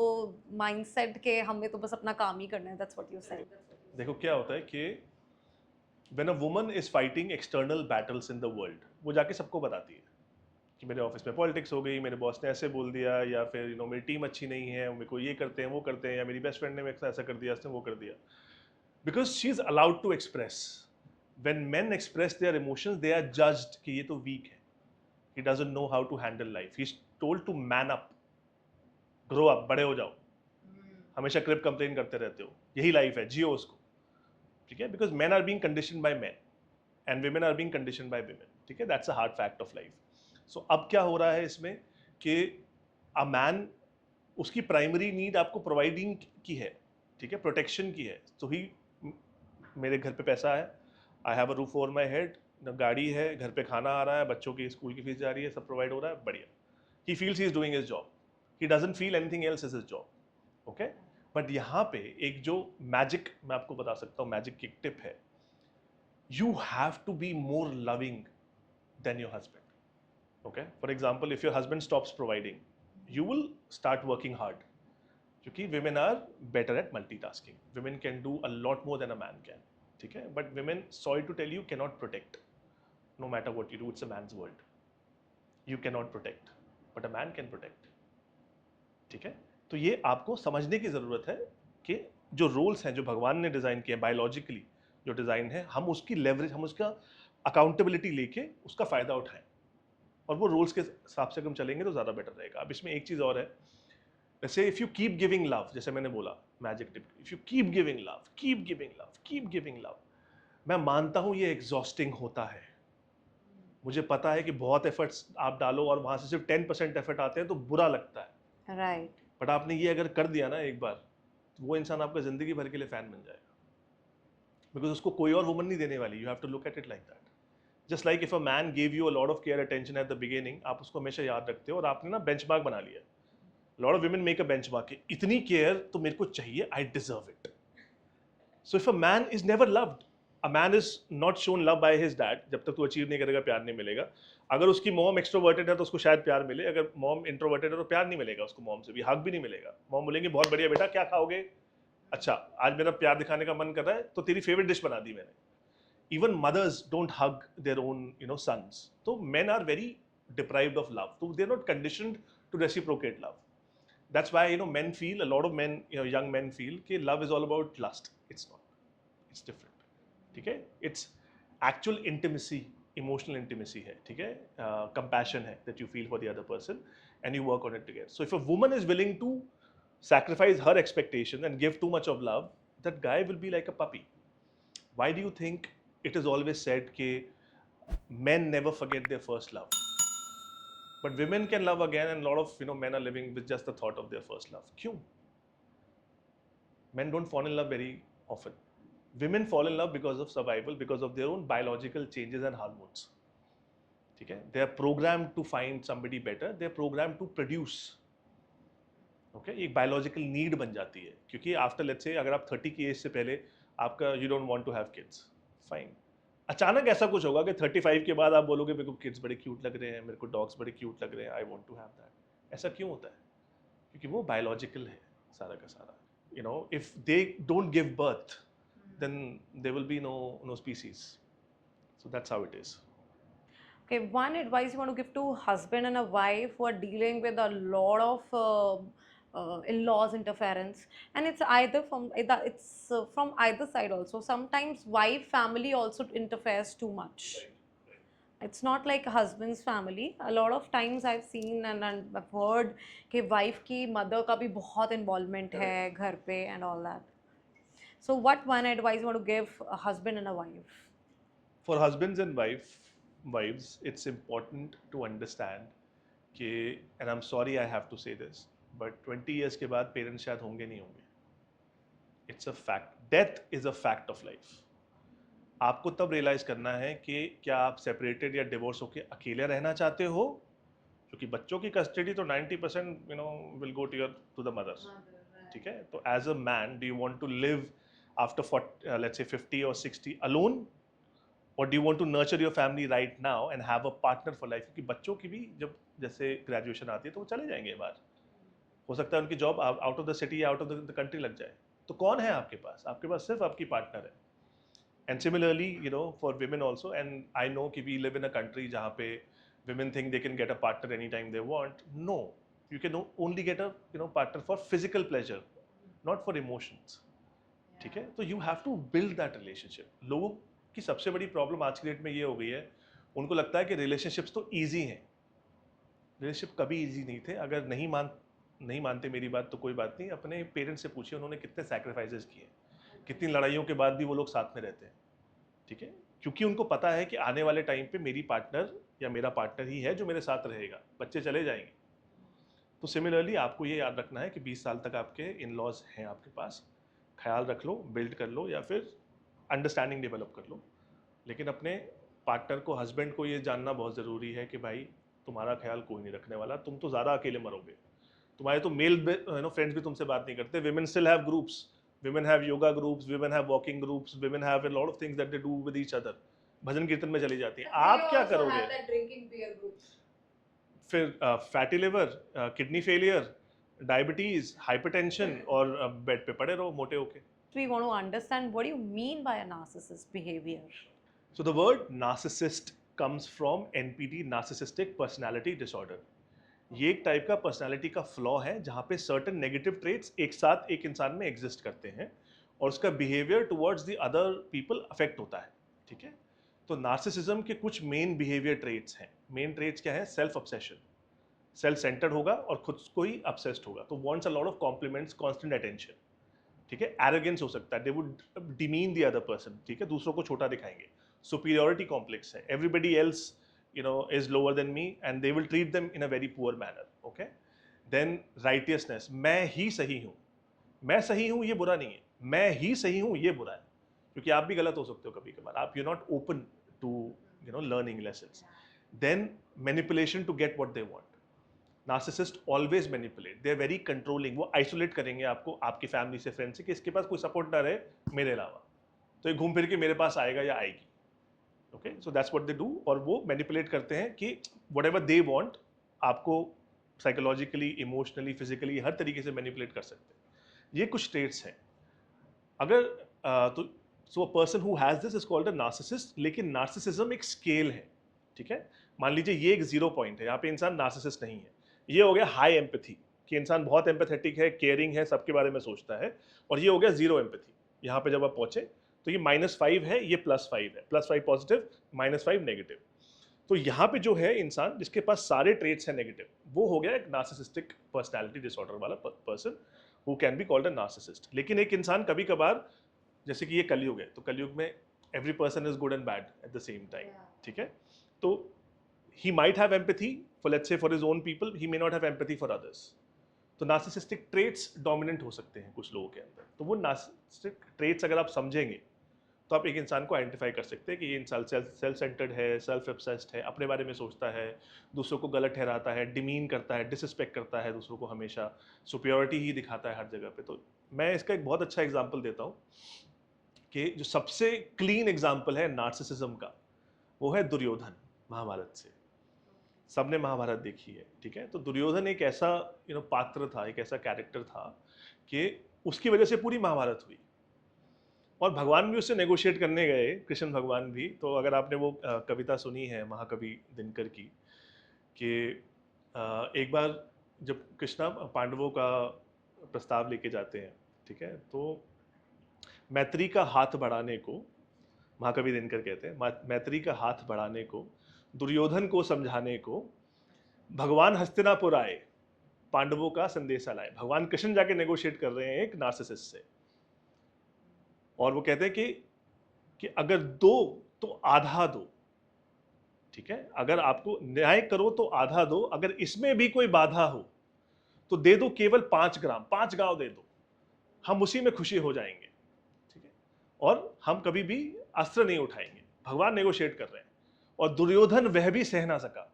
mindset के हमें तो बस अपना काम ही करना है. That's what you said. देखो क्या होता है कि when a woman is fighting external battles in the world, वो जाके सबको बताती है कि मेरे ऑफिस में पॉलिटिक्स हो गई, मेरे बॉस ने ऐसे बोल दिया, या फिर मेरी टीम अच्छी नहीं है, मेरे को ये करते हैं वो करते हैं, या मेरी बेस्ट फ्रेंड ने मेरे साथ ऐसा कर दिया, उसने वो कर दिया. Because she is allowed to express. When men express their emotions, they are judged कि ये तो वीक है, he doesn't know how to handle life. He is told to man up, grow up, बड़े हो जाओ, हमेशा क्रिप कंप्लेन करते रहते हो, यही लाइफ है, जियो उसको. ठीक है, because men are being conditioned by men and women are being conditioned by women. ठीक है, that's a hard fact of life. So अब क्या हो रहा है इसमें कि अ मैन उसकी प्राइमरी नीड आपको प्रोवाइडिंग की है, ठीक है, प्रोटेक्शन की है। तो ही मेरे घर पे पैसा है, I have a roof over my head, गाड़ी है, घर पे खाना आ रहा है, बच्चों की स्कूल की फीस जा रही है, सब प्रोवाइड हो रहा है, बढ़िया। He feels he is doing his job, he doesn't feel anything else is his job, okay. But यहाँ पे एक जो मैजिक मैं आपको बता सकता हूँ, मैजिक की टिप है, you have to be more loving than your husband, okay? For example, if your husband stops providing, you will start working hard, क्योंकि women are better at multitasking, women can do a lot more than a man can, ठीक है? But women, sorry to tell you, cannot protect. No matter what you do, it's a man's world. You cannot protect, but a man can protect, ठीक है? तो ये आपको समझने की ज़रूरत है कि जो रोल्स हैं, जो भगवान ने डिज़ाइन किए हैं बायोलॉजिकली, जो डिज़ाइन है, हम उसकी लेवरेज, हम उसका अकाउंटेबिलिटी लेके उसका फ़ायदा उठाएं, और वो रूल्स के हिसाब से हम चलेंगे तो ज़्यादा बेटर रहेगा। अब इसमें एक चीज़ और है, जैसे if you keep giving love, जैसे मैंने बोला magic tip, if you keep giving love, keep giving love, keep giving love, मैं मानता हूँ ये एग्जॉस्टिंग होता है, मुझे पता है कि बहुत एफर्ट्स आप डालो और वहाँ से सिर्फ 10% एफर्ट आते हैं तो बुरा लगता है, राइट। बट आपने ये अगर कर दिया ना एक बार, तो वो इंसान आपका ज़िंदगी भर के लिए फ़ैन बन जाएगा, बिकॉज उसको कोई और वुमन नहीं देने वाली। You have to look at it like that. Just like if a man give you a lot of care attention at the beginning, आप उसको हमेशा याद रखते हो और आपने ना बेंचमार्क बना लिया। Lot of women make a benchmark कि इतनी केयर तो मेरे को चाहिए, I deserve it. So if a man is never loved, a man is not shown love by his dad, जब तक तू अचीव नहीं करेगा प्यार नहीं मिलेगा। अगर उसकी मॉम एक्सट्रोवर्टेड है तो उसको शायद प्यार मिले, अगर मॉम इंट्रोवर्टेड है तो प्यार नहीं मिलेगा उसको, मॉम से भी हक भी नहीं मिलेगा। मॉम बोलेंगे बहुत बढ़िया बेटा, क्या खाओगे, अच्छा आज मेरा प्यार दिखाने का मन कर रहा है तो तेरी फेवरेट डिश बना दी मैंने। Even mothers don't hug their own, sons. So men are very deprived of love. So they're not conditioned to reciprocate love. That's why men feel, a lot of men, young men feel that love is all about lust. It's not. It's different. Okay? It's actual intimacy, emotional intimacy है, ठीक है? Compassion है that you feel for the other person and you work on it together. So if a woman is willing to sacrifice her expectations and give too much of love, that guy will be like a puppy. Why do you think it is always said that men never forget their first love, but women can love again, and a lot of men are living with just the thought of their first love? क्यों? Men don't fall in love very often. Women fall in love because of survival, because of their own biological changes and hormones. ठीक है? They are programmed to find somebody better. They are programmed to produce. Okay? एक biological need बन जाती है, क्योंकि after let's say अगर आप 30 की एज से पहले आपका you don't want to have kids, fine. अचानक ऐसा कुछ होगा कि 35 के बाद आप बोलोगे मेरे को किड्स बड़े क्यूट लग रहे हैं, मेरे को डॉग्स बड़े क्यूट लग रहे हैं, I want to have that. ऐसा क्यों होता है? क्योंकि वो बायोलॉजिकल है सारा का सारा। If they don't give birth, then there will be no species. So that's how it is. Okay, one advice you want to give to husband and a wife who are dealing with a lot of in-laws interference, and it's from either side also. Sometimes wife family also interferes too much. It's not like husband's family. A lot of times I've seen and I've heard कि wife की mother का भी बहुत involvement है घर पे and all that. So what one advice you want to give a husband and a wife? For husbands and wives, it's important to understand कि, and I'm sorry I have to say this, but 20 years के बाद पेरेंट्स शायद होंगे नहीं होंगे। It's a fact. Death is a fact of life. आपको तब रियलाइज करना है कि क्या आप सेपरेटेड या डिवोर्स होके अकेले रहना चाहते हो, क्योंकि बच्चों की कस्टडी तो 90% will go to the mothers, ठीक है? तो as a man, do you want to live after let's say 50 और 60 अलोन, और do you want to nurture your family right now and have a partner for life? क्योंकि बच्चों की भी जब जैसे ग्रेजुएशन आती है तो वो चले जाएंगे बाहर, हो सकता है उनकी job out of the city या आउट ऑफ द कंट्री लग जाए, तो कौन है आपके पास? आपके पास सिर्फ आपकी पार्टनर है। And similarly, for women also, and I know कि we live in a country जहाँ पे women think they can get a partner anytime they want. No, you can only get a partner for physical pleasure, not for emotions. ठीक है? तो you have to build that relationship. लोगों की सबसे बड़ी प्रॉब्लम आज की डेट में ये हो गई है, उनको लगता है कि relationships तो easy हैं। रिलेशनशिप कभी easy नहीं थे। अगर नहीं मानते मेरी बात तो कोई बात नहीं, अपने पेरेंट्स से पूछिए उन्होंने कितने सैक्रिफाइसेस किए, कितनी लड़ाइयों के बाद भी वो लोग साथ में रहते हैं, ठीक है? क्योंकि उनको पता है कि आने वाले टाइम पे मेरी पार्टनर या मेरा पार्टनर ही है जो मेरे साथ रहेगा, बच्चे चले जाएंगे। तो सिमिलरली आपको ये याद रखना है कि 20 साल तक आपके इन लॉज हैं आपके पास, ख्याल रख लो, बिल्ड कर लो या फिर अंडरस्टैंडिंग डेवलप कर लो। लेकिन अपने पार्टनर को, हस्बैंड को ये जानना बहुत ज़रूरी है कि भाई तुम्हारा ख्याल कोई नहीं रखने वाला, तुम तो ज़्यादा अकेले मरोगे। तुम्हारे तो मेल फ्रेंड्स भी तुमसे बात नहीं करते। Women still have groups, women have yoga groups, women have walking groups, women have a lot of things that they do with each other. भजन कीर्तन में चली जाती हैं, आप क्या करोगे? फिर fatty liver, kidney failure, diabetes, hypertension और बेड पे पड़े रहो मोटे होके। We want to understand what do you mean by a narcissist behavior? So the word narcissist comes from NPD, narcissistic personality disorder. ये एक टाइप का पर्सनालिटी का फ्लॉ है जहाँ पे सर्टेन नेगेटिव ट्रेट्स एक साथ एक इंसान में एग्जिस्ट करते हैं और उसका behaviour towards the other people affect होता है। ठीक है, तो नार्सिसिज्म के कुछ मेन बिहेवियर ट्रेट्स हैं। मेन ट्रेट्स क्या है? सेल्फ ऑब्सेशन, सेल्फ सेंटर्ड होगा और खुद को ही ऑब्सेस्ड होगा, तो wants a lot of compliments, constant attention. ठीक है, एरोगेंस हो सकता है, they would demean the other person. ठीक है, दूसरों को छोटा दिखाएंगे। सुपीरियरिटी कॉम्प्लेक्स है, everybody else is lower than me and they will treat them in a very poor manner. Okay, then righteousness, मैं ही सही हूँ, मैं सही हूँ ये बुरा नहीं है, मैं ही सही हूँ ये बुरा है, क्योंकि आप भी गलत हो सकते हो कभी कभार, आप you not open to learning lessons. Then manipulation to get what they want. Narcissist always manipulate, they are very controlling. वो आइसोलेट करेंगे आपको आपकी फैमिली से, फ्रेंड से, कि इसके पास कोई सपोर्ट ना रहे मेरे अलावा, तो ये घूम फिर के मेरे पास आएगा या आएगी। Okay, so that's what they do. और वो मैनिपुलेट करते हैं कि वट एवर दे वॉन्ट, आपको साइकोलॉजिकली, इमोशनली, फिजिकली हर तरीके से मैनिपुलेट कर सकते हैं। ये कुछ ट्रेट्स हैं। अगर तो so a person who has this is called a narcissist. लेकिन नार्सिसिज्म एक स्केल है। ठीक है, मान लीजिए ये एक 0 पॉइंट है, यहाँ पे इंसान नार्सिसिस्ट नहीं है। ये हो गया हाई एम्पैथी, कि इंसान बहुत एम्पैथेटिक है, केयरिंग है, सबके बारे में सोचता है। और ये हो गया 0 एम्पैथी। यहाँ पे जब आप पहुंचे तो ये -5 है, ये +5 है, +5 पॉजिटिव, -5 नेगेटिव। तो यहाँ पे जो है इंसान जिसके पास सारे ट्रेट्स हैं नेगेटिव, वो हो गया एक नार्सिसिस्टिक पर्सनालिटी डिसऑर्डर वाला person who can be called a narcissist. लेकिन एक इंसान कभी कभार, जैसे कि ये कलयुग है, तो कलयुग में every person is good and bad at the same time. ठीक है, तो he might have empathy for, let's say, for his own people, he may not have empathy for others. तो नार्सिसिस्टिक ट्रेट्स डोमिनेंट हो सकते हैं कुछ लोगों के अंदर। तो वो नार्सिसिस्टिक ट्रेट्स अगर आप समझेंगे तो आप एक इंसान को आइडेंटिफाई कर सकते हैं कि ये इंसान सेल्फ सेंटर्ड है, सेल्फ ऑब्सेस्ड है, अपने बारे में सोचता है, दूसरों को गलत ठहराता है, डिमीन करता है, डिसरिस्पेक्ट करता है दूसरों को, हमेशा सुपीरियरिटी ही दिखाता है हर जगह पे। तो मैं इसका एक बहुत अच्छा एग्जाम्पल देता हूँ कि जो सबसे क्लीन एग्जाम्पल है नार्सिसिज्म का, वो है दुर्योधन, महाभारत से। सबने महाभारत देखी है। ठीक है, तो दुर्योधन एक ऐसा पात्र था, एक ऐसा कैरेक्टर था कि उसकी वजह से पूरी महाभारत हुई। और भगवान भी उससे नेगोशिएट करने गए, कृष्ण भगवान भी। तो अगर आपने वो कविता सुनी है महाकवि दिनकर की, कि एक बार जब कृष्णा पांडवों का प्रस्ताव लेके जाते हैं, ठीक है, तो मैत्री का हाथ बढ़ाने को, महाकवि दिनकर कहते हैं, मैत्री का हाथ बढ़ाने को, दुर्योधन को समझाने को भगवान हस्तिनापुर आए, पांडवों का संदेशा लाए। भगवान कृष्ण जाके नेगोशिएट कर रहे हैं एक नार्सिसिस्ट से, और वो कहते हैं कि अगर दो तो आधा दो। ठीक है, अगर आपको न्याय करो तो आधा दो, अगर इसमें भी कोई बाधा हो तो दे दो केवल 5 ग्राम, 5 गांव दे दो, हम उसी में खुशी हो जाएंगे। ठीक है, और हम कभी भी अस्त्र नहीं उठाएंगे। भगवान नेगोशिएट कर रहे हैं, और दुर्योधन वह भी सह ना सका,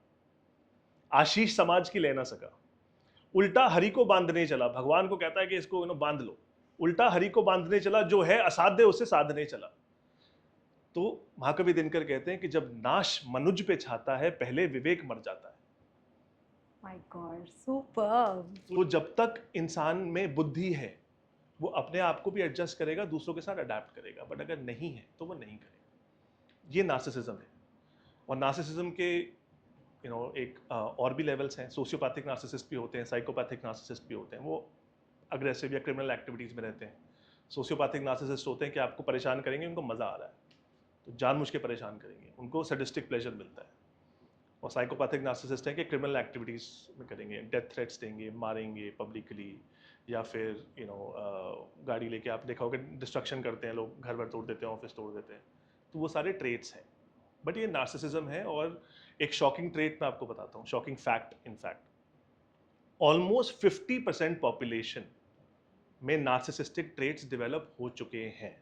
आशीष समाज की ले ना सका, उल्टा हरि को बांधने चला। भगवान को कहता है कि इसको बांध लो, उल्टा हरि को बांधने चला, जो है असाध्य उसे साधने चला। तो महाकवि दिनकर कहते हैं कि जब नाश मनुज पे छाता है, पहले विवेक मर जाता है। My God, superb. तो जब तक इंसान में बुद्धि है, वो अपने आप को भी एडजस्ट करेगा, दूसरों के साथ अडेप्ट करेगा, बट अगर नहीं है तो वो नहीं करेगा। ये नार्सिसिज्म है। और नार्सिसिज्म के एक और भी लेवल्स हैं। सोशियोपैथिक नार्सिसिस्ट भी होते हैं, साइकोपैथिक नार्सिसिस्ट भी होते हैं, वो अग्रेसिव या क्रिमिनल एक्टिविटीज़ में रहते हैं। सोशियोपैथिक नार्सिसिस्ट होते हैं कि आपको परेशान करेंगे, उनको मज़ा आ रहा है तो जानबूझ के परेशान करेंगे, उनको सैडिस्टिक प्लेजर मिलता है। और साइकोपैथिक नार्सिसिस्ट है कि क्रिमिनल एक्टिविटीज़ में करेंगे, डेथ थ्रेट्स देंगे, मारेंगे पब्लिकली, या फिर गाड़ी लेके, आप देखा होगा डिस्ट्रक्शन करते हैं लोग, घर भर तोड़ देते हैं, ऑफिस तोड़ देते हैं। तो वो सारे ट्रेट्स हैं, बट ये नार्सिसिज्म है। और एक शॉकिंग ट्रेट मैं आपको बताता हूँ, shocking fact. In fact almost 50% population में नार्सिसिस्टिक ट्रेट्स डेवलप हो चुके हैं,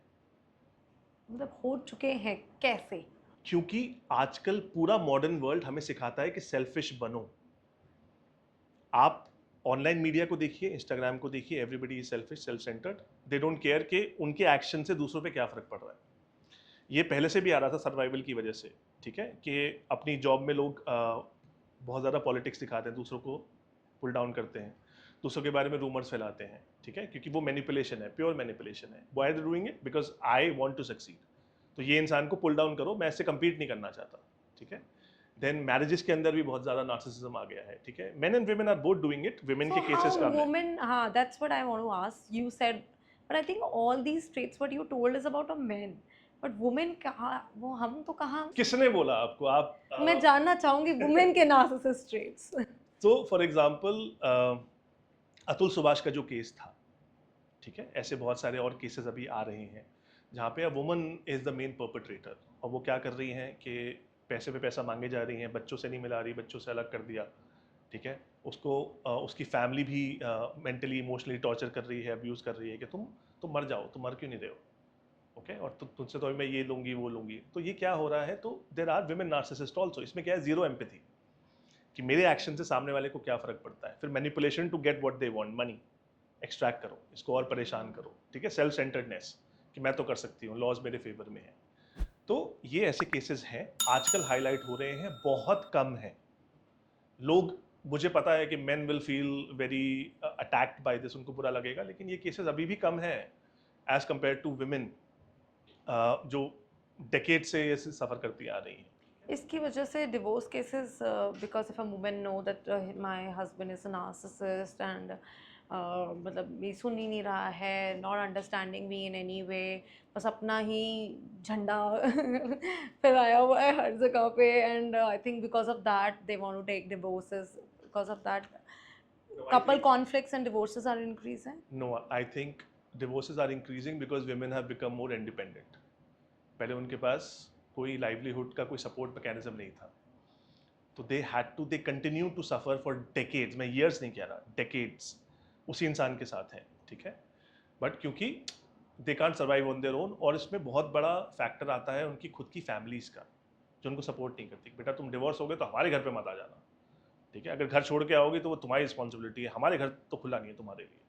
मतलब हो चुके हैं कैसे? क्योंकि आजकल पूरा मॉडर्न वर्ल्ड हमें सिखाता है कि सेल्फिश बनो। आप ऑनलाइन मीडिया को देखिए, इंस्टाग्राम को देखिए, everybody is selfish, self centred, they don't care कि उनके एक्शन से दूसरों पे क्या फर्क पड़ रहा है। ये पहले से भी आ रहा था सर्वाइवल की वजह से, ठीक है, कि अपनी जॉब में लोग बहुत ज़्यादा पॉलिटिक्स दिखाते हैं, दूसरों को पुल डाउन करते हैं, दूसरों के बारे में रूमर्स फैलाते हैं, ठीक है, क्योंकि वो मैनिपुलेशन है, प्योर मैनिपुलेशन है। Why are they doing it? Because I want to succeed. तो ये इंसान को पुल डाउन करो, मैं इससे compete नहीं करना चाहता, ठीक है। देन मैरिजेस के अंदर भी बहुत ज़्यादा नार्सिसिज्म आ गया है, ठीक है। Men and women are both doing it, women So के केसेस how कम है। women, that's what I want to ask. You said, but I think all these traits what you told is about a men. But women कहाँ, वो हम तो कहाँ, किसने बोला आपको? आप मैं जानना चाहूंगी women के narcissist traits. तो फॉर एग्जाम्पल अतुल सुभाष का जो केस था, ठीक है, ऐसे बहुत सारे और केसेस अभी आ रहे हैं जहाँ पे a woman is the main perpetrator, और वो क्या कर रही हैं कि पैसे पे पैसा मांगे जा रही हैं, बच्चों से नहीं मिला रही, बच्चों से अलग कर दिया, ठीक है, उसको उसकी फैमिली भी मेंटली इमोशनली टॉर्चर कर रही है, अब्यूज़ कर रही है कि तुम मर जाओ, तुम मर क्यों नहीं रहे हो, ओके, और तुझसे तो अभी मैं ये लूँगी वो लूँगी। तो ये क्या हो रहा है? तो there are women narcissist also. इसमें क्या है? जीरो एम्पैथी, कि मेरे एक्शन से सामने वाले को क्या फ़र्क पड़ता है। फिर manipulation to get what they want, money extract करो, इसको और परेशान करो, ठीक है, सेल्फ सेंटर्डनेस कि मैं तो कर सकती हूँ, लॉज मेरे फेवर में है। तो ये ऐसे केसेस हैं, आजकल हाईलाइट हो रहे हैं, बहुत कम है लोग। मुझे पता है कि men will feel very attacked by this, उनको बुरा लगेगा, लेकिन ये केसेस अभी भी कम है एज कंपेयर टू विमेन जो डेकेड से ये सफ़र करती आ रही हैं। इसकी वजह से divorce cases, because if a woman know that my husband is a narcissist and मतलब ये सुन ही नहीं रहा है, not understanding me in any way, बस अपना ही झंडा फहराया हुआ है हर जगह पे, and I think because of that they want to take divorces, because of that couple conflicts and divorces are increasing. No, I think divorces are increasing because women have become more independent. पहले उनके पास कोई लाइवलीहुड का कोई सपोर्ट मैकेनिज्म नहीं था, तो they continue to suffer for decades, मैं ईयर्स नहीं कह रहा, डेकेड्स उसी इंसान के साथ हैं, ठीक है, बट क्योंकि they can't survive on their own, और इसमें बहुत बड़ा फैक्टर आता है उनकी खुद की फैमिलीज़ का, जो उनको सपोर्ट नहीं करती। बेटा तुम डिवोर्स हो गए तो हमारे घर पे मत आ जाना, ठीक है, अगर घर छोड़ के आओगे तो वो तुम्हारी रिस्पॉन्सिबिलिटी है, हमारे घर तो खुला नहीं है तुम्हारे लिए।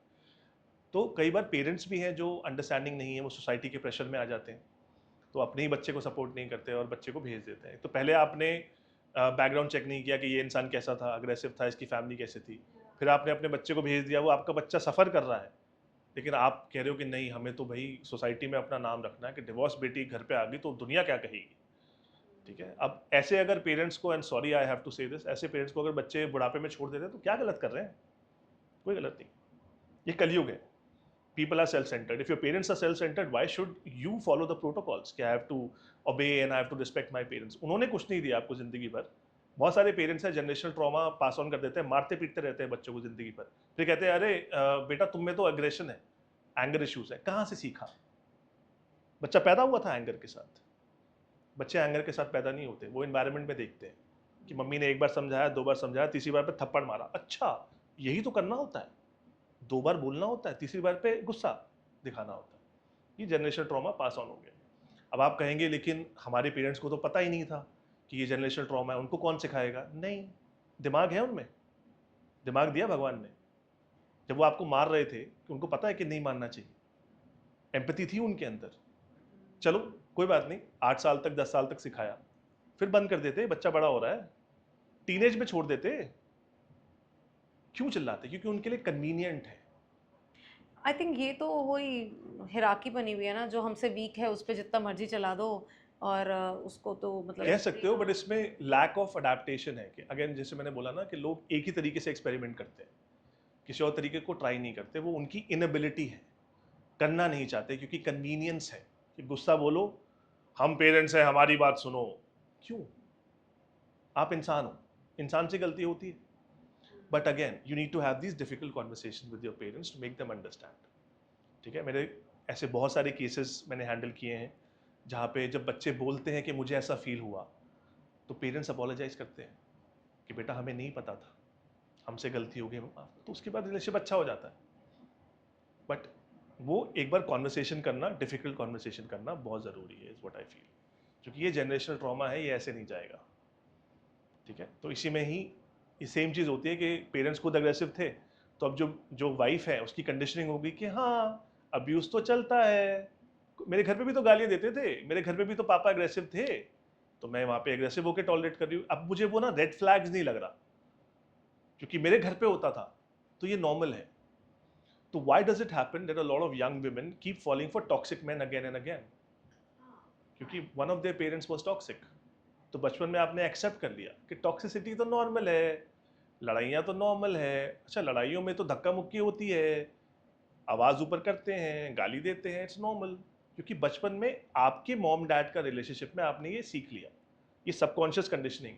तो कई बार पेरेंट्स भी हैं जो अंडरस्टैंडिंग नहीं है, वो सोसाइटी के प्रेशर में आ जाते हैं, तो अपने ही बच्चे को सपोर्ट नहीं करते और बच्चे को भेज देते हैं। तो पहले आपने बैकग्राउंड चेक नहीं किया कि ये इंसान कैसा था, अग्रेसिव था, इसकी फैमिली कैसी थी, फिर आपने अपने बच्चे को भेज दिया, वो आपका बच्चा सफ़र कर रहा है, लेकिन आप कह रहे हो कि नहीं, हमें तो भाई सोसाइटी में अपना नाम रखना है कि डिवोर्स बेटी घर पे आ गई तो दुनिया क्या कहेगी, ठीक है। अब ऐसे अगर पेरेंट्स को, and sorry I have to say this, ऐसे पेरेंट्स को अगर बच्चे बुढ़ापे में छोड़ देते हैं तो क्या गलत कर रहे हैं? कोई गलत नहीं, ये कलयुग है। People are self-centered. If your parents are self-centered, why should you follow the protocols? कि I have to obey and I have to respect my parents. उन्होंने कुछ नहीं दिया आपको ज़िंदगी भर। बहुत सारे पेरेंट्स हैं जनरेशनल ट्रॉमा पास ऑन कर देते हैं, मारते पीटते रहते हैं बच्चों को ज़िंदगी भर, फिर कहते हैं अरे बेटा तुम में तो अग्रेशन है, एंगर इश्यूज है। कहाँ से सीखा? बच्चा पैदा हुआ था एंगर के साथ? बच्चे एंगर के साथ पैदा नहीं होते, वो इन्वायरमेंट में देखते हैं कि मम्मी ने एक बार समझाया, 2 बार समझाया, तीसरी बार पे थप्पड़ मारा, अच्छा यही तो करना होता है, 2 बार बोलना होता है, तीसरी बार पे गुस्सा दिखाना होता है। ये जनरेशनल ट्रॉमा पास ऑन हो गया। अब आप कहेंगे लेकिन हमारे पेरेंट्स को तो पता ही नहीं था कि ये जनरेशनल ट्रॉमा है, उनको कौन सिखाएगा? नहीं, दिमाग है उनमें, दिमाग दिया भगवान ने। जब वो आपको मार रहे थे कि उनको पता है कि नहीं मारना चाहिए, एम्पैथी थी उनके अंदर। चलो कोई बात नहीं, 8 साल तक 10 साल तक सिखाया, फिर बंद कर देते, बच्चा बड़ा हो रहा है, टीनेज में छोड़ देते। क्यों चिल्लाते? क्योंकि उनके लिए कन्वीनियंट है। आई थिंक ये तो वही हिराकी बनी हुई है ना, जो हमसे वीक है उस पर जितना मर्जी चला दो, और उसको तो मतलब कह सकते हो, बट इसमें लैक ऑफ अडेप्टेशन है कि अगेन जैसे मैंने बोला ना कि लोग एक ही तरीके से एक्सपेरिमेंट करते हैं, किसी और तरीके को ट्राई नहीं करते। वो उनकी इनएबिलिटी है, करना नहीं चाहते क्योंकि कन्वीनियंस है कि गुस्सा बोलो, हम पेरेंट्स हैं हमारी बात सुनो। क्यों? आप इंसान हो, इंसान से गलती होती है, but again you need to have this difficult conversation with your parents to make them understand, ठीक है। मेरे ऐसे बहुत सारे केसेस मैंने हैंडल किए हैं जहाँ पे जब बच्चे बोलते हैं कि मुझे ऐसा फील हुआ, तो पेरेंट्स अपोलोजाइज करते हैं कि बेटा हमें नहीं पता था, हमसे गलती हो गई, तो उसके बाद रिलेशनशिप अच्छा हो जाता है। बट वो एक बार कॉन्वर्सेशन करना, डिफिकल्ट कॉन्वर्सेशन करना बहुत ज़रूरी है, इज़ व्हाट आई फील। क्योंकि ये जनरेशनल ट्रॉमा है, ये ऐसे नहीं जाएगा, ठीक है। तो इसी में ही ये सेम चीज़ होती है कि पेरेंट्स खुद अग्रेसिव थे, तो अब जो जो वाइफ है उसकी कंडीशनिंग होगी कि हाँ अब्यूज़ तो चलता है, मेरे घर पे भी तो गालियाँ देते थे, मेरे घर पे भी तो पापा अग्रेसिव थे, तो मैं वहाँ पे अग्रेसिव होकर टॉलरेट कर रही हूँ। अब मुझे वो ना रेड फ्लैग्स नहीं लग रहा, क्योंकि मेरे घर पे होता था, तो ये नॉर्मल है। तो why does it happen that a lot of young women keep falling for toxic men again and again? क्योंकि one of their parents was toxic. तो बचपन में आपने एक्सेप्ट कर लिया कि टॉक्सिसिटी तो नॉर्मल है, लड़ाइयाँ तो नॉर्मल है। अच्छा, लड़ाइयों में तो धक्का मुक्की होती है, आवाज़ ऊपर करते हैं, गाली देते हैं, इट्स नॉर्मल। क्योंकि बचपन में आपके मॉम डैड का रिलेशनशिप में आपने ये सीख लिया, ये subconscious conditioning.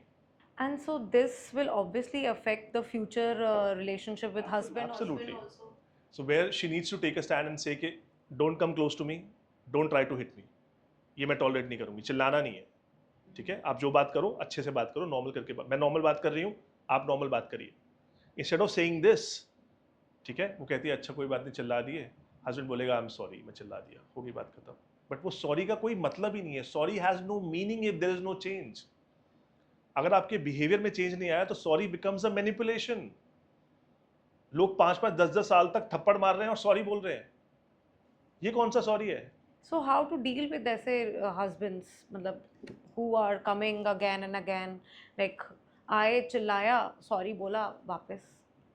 And so this will obviously affect the future relationship with husband Absolutely. also. So where she needs to take a stand and say कि don't come close to me, don't try to hit me, ये मैं टॉलरेट नहीं करूँगी, चिल्लाना नहीं है, ठीक है। आप जो बात करो अच्छे से बात करो, नॉर्मल करके बात, मैं नॉर्मल बात कर रही हूँ, आप नॉर्मल बात करिए, इंस्टेड ऑफ सेइंग दिस, ठीक है। वो कहती है अच्छा कोई बात नहीं, चिल्ला दिए, हस्बैंड बोलेगा आई एम सॉरी, मैं चिल्ला दिया, होगी बात खत्म। बट वो सॉरी का कोई मतलब ही नहीं है, sorry has no meaning if there is no change. अगर आपके बिहेवियर में चेंज नहीं आया तो सॉरी बिकम्स अ मैनिपुलेशन। लोग 5-5, 10-10 साल तक थप्पड़ मार रहे हैं और सॉरी बोल रहे हैं, ये कौन सा सॉरी है? So how to deal with ऐसे husbands, मतलब who are coming again and again, like आए चिल्लाया, sorry बोला वापस.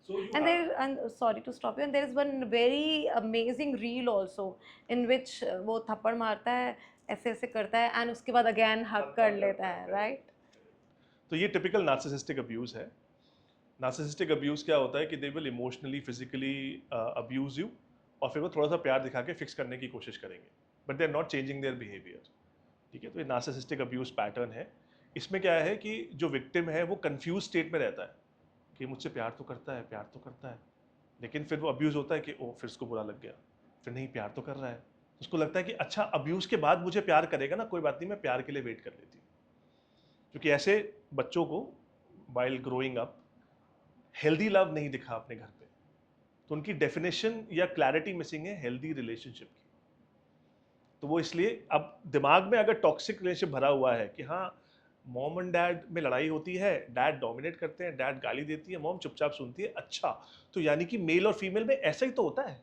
So you And have, there, and sorry to stop you, and there is one very amazing reel also in which वो थप्पड़ मारता है, ऐसे ऐसे करता है, and उसके बाद again hug कर लेता है, right? तो ये टिपिकल नार्सिसिस्टिक अब्यूज़ है। नार्सिसिस्टिक अब्यूज़ क्या होता है कि they will emotionally physically abuse you, और फिर वो थोड़ा सा प्यार दिखा के फिक्स करने की कोशिश करेंगे, but they are not changing their behaviour, ठीक है। तो ये नार्सिसिस्टिक अब्यूज़ पैटर्न है। इसमें क्या है कि जो विक्टिम है वो कंफ्यूज स्टेट में रहता है कि मुझसे प्यार तो करता है, प्यार तो करता है, लेकिन फिर वो अब्यूज़ होता है कि ओ फिर उसको बुरा लग गया, फिर नहीं प्यार तो कर रहा है, उसको लगता है कि अच्छा अब्यूज़ के बाद मुझे प्यार करेगा ना, कोई बात नहीं, मैं प्यार के लिए वेट कर लेती हूँ। क्योंकि ऐसे बच्चों को while growing up healthy love नहीं दिखा अपने घर पे, तो उनकी डेफिनेशन या क्लैरिटी मिसिंग है हेल्दी रिलेशनशिप की। तो वो इसलिए अब दिमाग में अगर टॉक्सिक रिलेशनशिप भरा हुआ है कि हाँ मॉम एंड डैड में लड़ाई होती है, डैड डोमिनेट करते हैं, डैड गाली देती है, मॉम चुपचाप सुनती है, अच्छा तो यानी कि मेल और फीमेल में ऐसा ही तो होता है,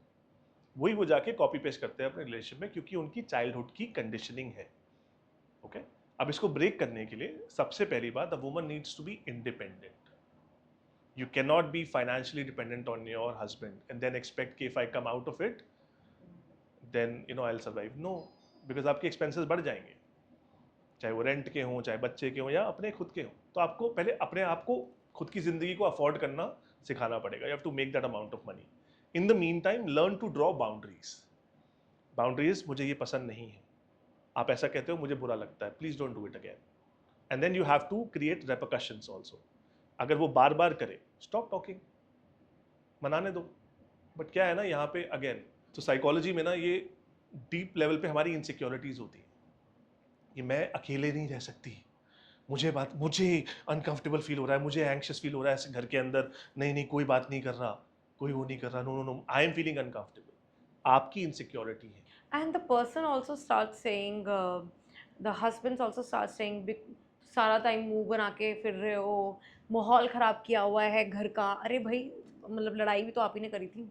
वही वो जाके कॉपी पेस्ट करते हैं अपने रिलेशनशिप में, क्योंकि उनकी चाइल्डहुड की कंडीशनिंग है। ओके, अब इसको ब्रेक करने के लिए सबसे पहली बात, a woman needs to be independent. You cannot be financially dependent on your husband and then expect कि if I come out of it then I'll survive. No, because आपके expenses बढ़ जाएंगे, चाहे वो रेंट के हों, चाहे बच्चे के हों या अपने खुद के हों। तो आपको पहले अपने आप को, खुद की ज़िंदगी को अफोर्ड करना सिखाना पड़ेगा। You have to make that amount of money. In the meantime, learn to draw boundaries. Boundaries, मुझे ये पसंद नहीं है, आप ऐसा कहते हो मुझे बुरा लगता है, please don't do it again. And then you have to create repercussions also. अगर वो बार बार करे, स्टॉप टॉकिंग, मनाने दो। बट क्या है ना यहाँ पे अगेन, तो साइकोलॉजी में ना ये डीप लेवल पे हमारी इनसिक्योरिटीज होती है, ये मैं अकेले नहीं रह सकती, मुझे अनकंफर्टेबल फील हो रहा है, मुझे एंग्शियस फील हो रहा है ऐसे घर के अंदर, नहीं नहीं कोई बात नहीं कर रहा, कोई वो नहीं कर रहा, no no no I am feeling uncomfortable, आपकी इनसिक्योरिटी है। And the person also starts saying, the husbands also start saying, सारा टाइम मुंह बना के फिर रहे हो, माहौल ख़राब किया हुआ है घर का। अरे भाई, मतलब लड़ाई भी तो आप ही ने करी थी।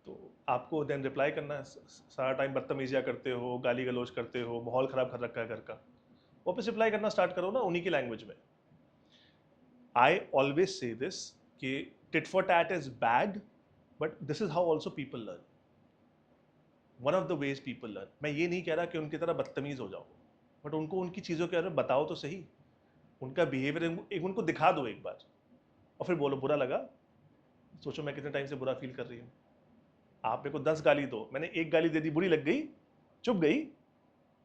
तो आपको देन रिप्लाई करना है, सारा टाइम बदतमीजियाँ करते हो, गाली गलौज करते हो, माहौल ख़राब कर रखा है घर का, वापस रिप्लाई करना स्टार्ट करो ना उन्हीं की लैंग्वेज में। आई ऑलवेज से दिस कि tit for tat is bad, but this is how also people learn, one of the ways people learn. मैं ये नहीं कह रहा कि उनकी तरह बदतमीज हो जाओ, बट उनको उनकी चीज़ों के बारे में बताओ तो सही, उनका बिहेवियर एक उनको दिखा दो एक बार, और फिर बोलो बुरा लगा, सोचो मैं कितने टाइम से बुरा फील कर रही हूँ, आप मेरे को 10 गाली दो, मैंने एक गाली दे दी, बुरी लग गई, चुप गई,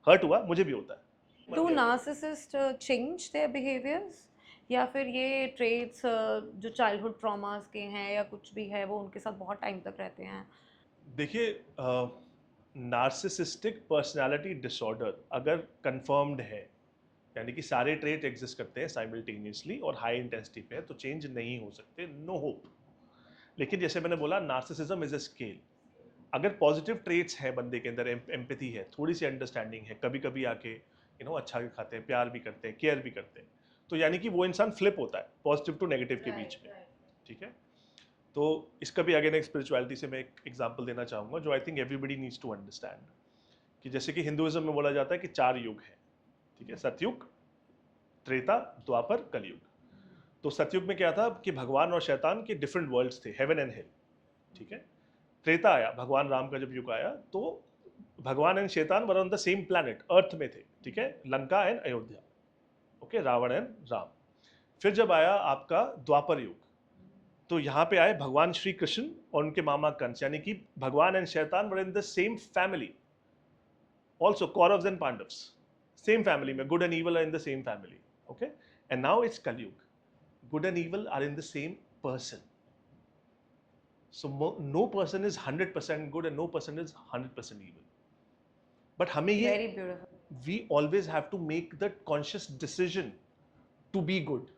हर्ट हुआ, मुझे भी होता है। Do narcissists change their behaviors, या फिर ये traits जो childhood traumas के हैं या कुछ भी है वो उनके साथ बहुत टाइम तक रहते हैं? देखिए, नार्सिसिस्टिक पर्सनालिटी डिसऑर्डर अगर कंफर्म्ड है, यानी कि सारे ट्रेट एग्जिस्ट करते हैं साइमल्टेनियसली और हाई इंटेंसिटी पे, तो चेंज नहीं हो सकते, नो होप। लेकिन जैसे मैंने बोला, नार्सिसिज्म इज अ स्केल. अगर पॉजिटिव ट्रेट्स हैं बंदे के अंदर, एम्पैथी है, थोड़ी सी अंडरस्टैंडिंग है, कभी कभी आके अच्छा खाते हैं, प्यार भी करते हैं, केयर भी करते हैं, तो यानी कि वो इंसान फ्लिप होता है पॉजिटिव टू नेगेटिव के बीच में. ठीक है. तो इसका भी अगेन एक स्पिरिचुअलिटी से मैं एक एग्जांपल देना चाहूँगा जो I think everybody needs to understand. कि जैसे कि हिंदुइज्म में बोला जाता है कि 4 युग हैं. ठीक है. सतयुग, त्रेता, द्वापर, कलयुग. तो सतयुग में क्या था कि भगवान और शैतान के डिफरेंट वर्ल्ड्स थे, हेवन एंड हेल. ठीक है. त्रेता आया, भगवान राम का जब युग आया, तो Bhagwan and Shaitan were on the same planet, earth में थे. ठीक है. Lanka and Ayodhya. Okay. Ravan and Ram. फिर जब आया आपका द्वापर युग, तो यहाँ पे आए भगवान श्री कृष्ण और उनके मामा कंस, यानी कि Bhagwan and Shaitan were in the same family. Also Kauravs and Pandavs, same family में, good and evil are in the same family. Okay. And now it's Kalyug, good and evil are in the same person. So no person is 100% good and no person is 100% evil. But हमें ये, Very beautiful. we always have to make the conscious decision to be good.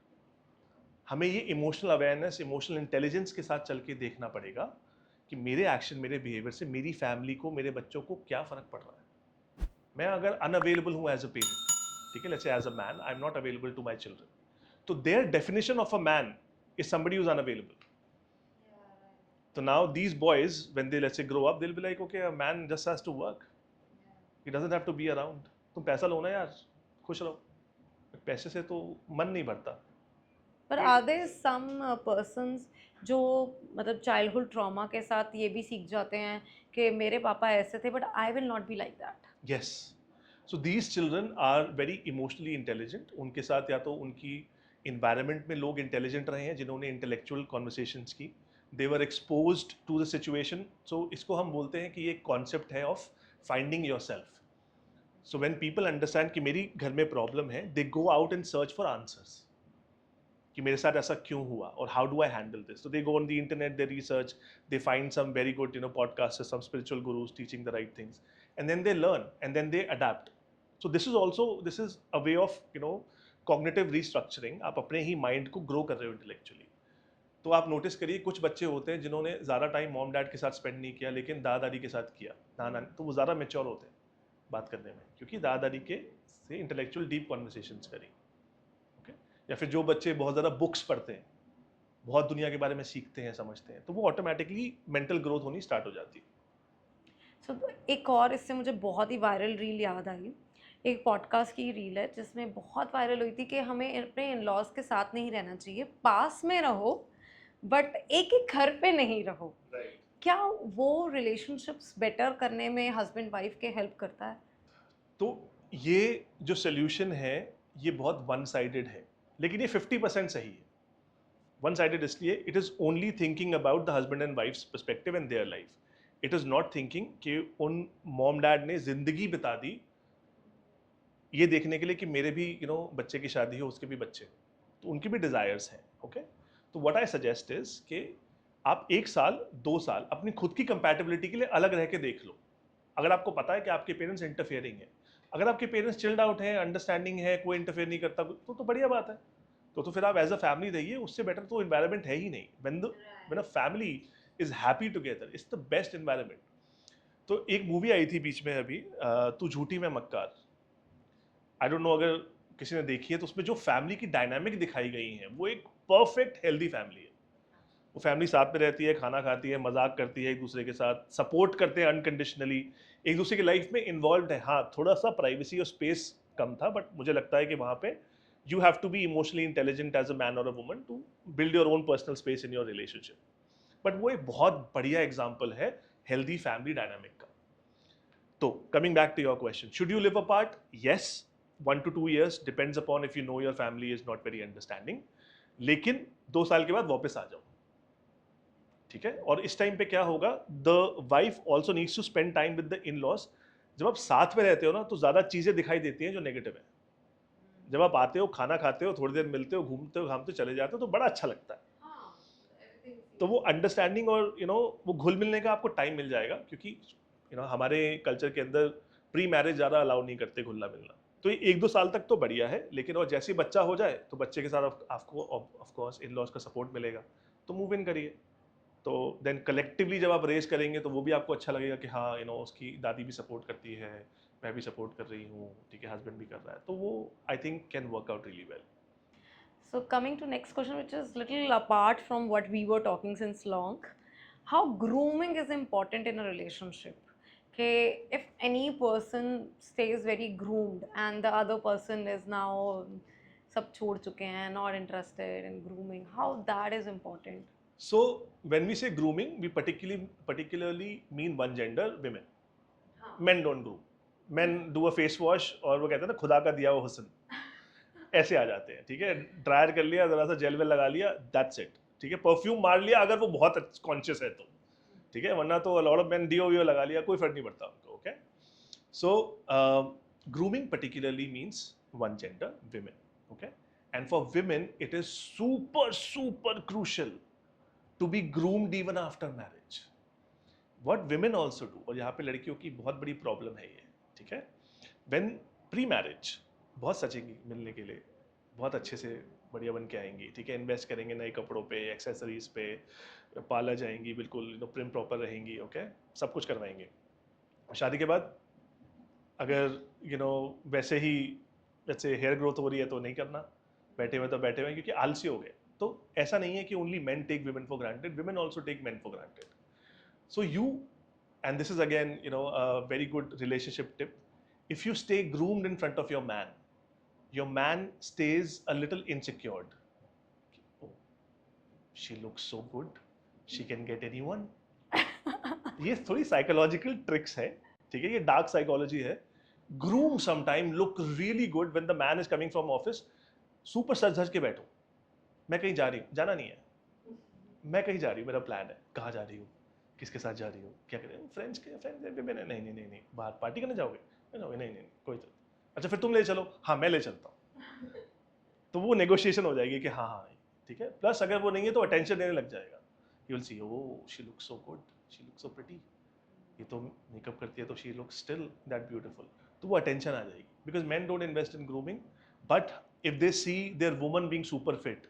हमें ये इमोशनल अवेयरनेस, इमोशनल इंटेलिजेंस के साथ चल के देखना पड़ेगा कि मेरे एक्शन, मेरे बिहेवियर से मेरी फैमिली को, मेरे बच्चों को क्या फर्क पड़ रहा है. मैं अगर अनअवेलेबल हूँ एज अ पेरेंट, ठीक है, let's say as a man I am not available to my children, so their definition of a man is somebody who's unavailable. So now these boys, when they let's say grow up, they'll be like, okay, a man just has to work. He doesn't have to be around. तुम पैसा लो ना यार, खुश रहो. पैसे से तो मन नहीं भरता. But are there some persons जो मतलब childhood trauma के साथ ये भी सीख जाते हैं कि मेरे पापा ऐसे थे, but I will not be like that. Yes. So these children are very emotionally intelligent. उनके साथ या तो उनकी environment में लोग intelligent रहे हैं जिन्होंने intellectual conversations की. They were exposed to the situation. So इसको हम बोलते हैं कि ये concept है of finding yourself. So when people understand कि मेरी घर में problem है, they go out and search for answers. कि मेरे साथ ऐसा क्यों हुआ और how do I handle this? So they go on the internet, they research, they find some very good podcasts, some spiritual gurus teaching the right things, and then they learn and then they adapt. So this is a way of cognitive restructuring. आप अपने ही mind को grow कर रहे हो intellectually. तो आप नोटिस करिए कुछ बच्चे होते हैं जिन्होंने ज़्यादा टाइम मॉम डैड के साथ स्पेंड नहीं किया लेकिन दादा दादी के साथ किया, तो वो ज़्यादा मेच्योर होते हैं बात करने में क्योंकि दादा दादी के से इंटेलेक्चुअल डीप कॉन्वर्सेशंस करी. ओके. या फिर जो बच्चे बहुत ज़्यादा बुक्स पढ़ते हैं, बहुत दुनिया के बारे में सीखते हैं, समझते हैं, तो वो ऑटोमेटिकली मेंटल ग्रोथ होनी स्टार्ट हो जाती है. एक और इससे मुझे बहुत ही वायरल रील याद आई. एक पॉडकास्ट की रील है जिसमें बहुत वायरल हुई थी कि हमें अपने इन लॉज के साथ नहीं रहना चाहिए, पास में रहो बट एक ही घर पे नहीं रहो. क्या वो रिलेशनशिप्स बेटर करने में हस्बैंड वाइफ के हेल्प करता है? तो ये जो सोल्यूशन है ये बहुत वन साइडेड है, लेकिन ये 50% सही है. वन साइडेड इसलिए it is only thinking about the husband and wife's perspective and their life. It is not thinking कि उन मॉम डैड ने जिंदगी बिता दी ये देखने के लिए कि मेरे भी बच्चे की शादी हो, उसके भी बच्चे, तो उनकी भी डिज़ायर्स हैं. ओके. तो व्हाट आई सजेस्ट इज कि आप 1 साल 2 साल अपनी खुद की कंपैटिबिलिटी के लिए अलग रह के देख लो. अगर आपको पता है कि आपके पेरेंट्स इंटरफेयरिंग है, अगर आपके पेरेंट्स चिल्ड आउट हैं, अंडरस्टैंडिंग है, कोई इंटरफेयर नहीं करता, तो बढ़िया बात है. तो फिर आप एज अ फैमिली रहिए, उससे बेटर तो इन्वायरमेंट है ही नहीं. When a family is happy together, it's the best environment. तो एक मूवी आई थी बीच में अभी, तू झूठी मैं मक्कार. आई डोंट नो अगर किसी ने देखी है, तो उसमें जो फैमिली की डायनामिक दिखाई गई है वो एक परफेक्ट हेल्दी फैमिली है. वो फैमिली साथ में रहती है, खाना खाती है, मजाक करती है, एक दूसरे के साथ सपोर्ट करते हैं अनकंडीशनली, एक दूसरे की लाइफ में इन्वॉल्व है. हाँ, थोड़ा सा प्राइवेसी और स्पेस कम था, बट मुझे लगता है कि वहाँ पे you have to be emotionally intelligent as a man और a woman to build your own personal space in your relationship. But वो एक बहुत बढ़िया एग्जाम्पल है हेल्दी फैमिली डायनामिक का. तो coming back to your question, should you live apart? Yes, 1 to 2 years depends upon if you know your family is not very understanding. लेकिन 2 साल के बाद वापस आ जाओ. ठीक है. और इस टाइम पे क्या होगा, the wife also needs to spend time with the in laws. जब आप साथ में रहते हो ना, तो ज़्यादा चीज़ें दिखाई देती हैं जो नेगेटिव है. जब आप आते हो, खाना खाते हो, थोड़ी देर मिलते हो, घूमते हो, घामते चले जाते हो, तो बड़ा अच्छा लगता है. तो वो अंडरस्टैंडिंग और वो घुल मिलने का आपको टाइम मिल जाएगा, क्योंकि हमारे कल्चर के अंदर प्री मैरिज ज़्यादा अलाउ नहीं करते घुलना मिलना. तो ये 1-2 साल तक तो बढ़िया है, लेकिन और जैसे ही बच्चा हो जाए तो बच्चे के साथ आपको ऑफ कोर्स इन लॉज का सपोर्ट मिलेगा, तो मूव इन करिए. तो देन कलेक्टिवली जब आप रेस करेंगे तो वो भी आपको अच्छा लगेगा कि हाँ उसकी दादी भी सपोर्ट करती है, मैं भी सपोर्ट कर रही हूँ, ठीक है, हस्बैंड भी कर रहा है, तो वो I think can work out really well. So coming to next question, which is little apart from what we were talking since long, how grooming is important in a relationship. Okay, if any person stays very groomed and the other person is now सब छोड़ चुके हैं, not interested in grooming, how that is important. So when we say grooming, we particularly mean one gender, women. Men don't groom. Men do a face wash और वो कहते हैं ना खुदा का दिया हुआ हुस्न, ऐसे आ जाते हैं, ठीक है, ड्रायर कर लिया, जरा सा जेल वेल लगा लिया, दैट्स इट, ठीक है, परफ्यूम मार लिया अगर वो बहुत कॉन्शियस है तो, ठीक है, वरना तो लॉट ऑफ मैन डीओ वीओ लगा लिया, कोई फर्क नहीं पड़ता उनको. Okay, so grooming particularly means one gender, women. Okay, and for women it is super crucial to be groomed even after marriage. What women also do, और यहाँ पे लड़कियों की बहुत बड़ी प्रॉब्लम है ये, ठीक है, when प्री मैरिज बहुत सचेंगी मिलने के लिए, बहुत अच्छे से बढ़िया बन के आएंगी, ठीक है, इन्वेस्ट करेंगे नए कपड़ों पे, एक्सेसरीज पे, पार्लर जाएंगी, बिल्कुल प्रिम प्रॉपर रहेंगी, ओके, सब कुछ करवाएंगे. शादी के बाद अगर वैसे ही जैसे हेयर ग्रोथ हो रही है तो नहीं करना, बैठे हुए तो बैठे हुए क्योंकि आलसी हो गए. तो ऐसा नहीं है कि only men take women for granted, women also take men for granted. So you, and this is again, a very good relationship tip. If you stay groomed in front of your man stays a little insecure. Oh, she looks so good. She can get anyone. ये थोड़ी psychological tricks है, ठीक है, ये dark psychology है. Groom sometime look really good when the man is coming from office. Super सज धज के बैठो. मैं कहीं जा रही हूँ, जाना नहीं है. मैं कहीं जा रही हूँ, मेरा प्लान है. कहाँ जा रही हूँ? किसके साथ जा रही हो, क्या करें, फ्रेंड्स नहीं, बाहर पार्टी करने जाओगे, नहीं कोई तो, अच्छा फिर तुम ले चलो, हाँ मैं ले चलता हूँ. तो वो नेगोशिएशन हो जाएगी कि हाँ ठीक है, प्लस अगर वो नहीं है तो अटेंशन देने लग जाएगा. You will see, oh she looks so good, she looks so pretty, ये तो मेकअप करती है तो she looks still that beautiful. तो वो अटेंशन आ जाएगी, because man don't invest in grooming, but if they see their woman being super fit,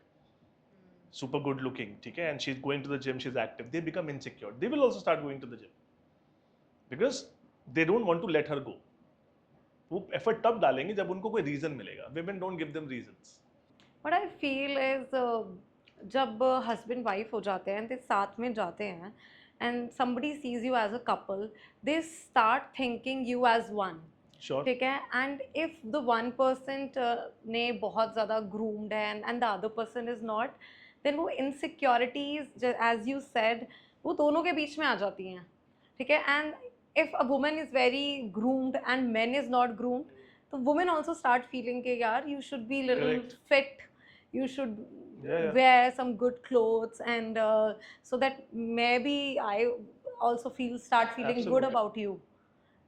super good looking, ठीक है, and she's going to the gym, she's active, they become insecure, they will also start going to the gym because they don't want to let her go. वो एफर्ट तब डालेंगे जब उनको कोई रीजन मिलेगा. women don't give them reasons. What I feel is जब हस्बैंड वाइफ हो जाते हैं, they साथ में जाते हैं and somebody sees you as a couple, they start thinking you as one. Sure. ठीक है, and if the 1% ने बहुत ज़्यादा groomed है and the other person is not, then वो insecurities as you said वो दोनों के बीच में आ जाती हैं, ठीक है. and if a woman is very groomed and men is not groomed, तो women also start feeling कि यार you should be little Correct. fit, you should Yeah. wear some good clothes and so that maybe I also start feeling good Absolutely. about you.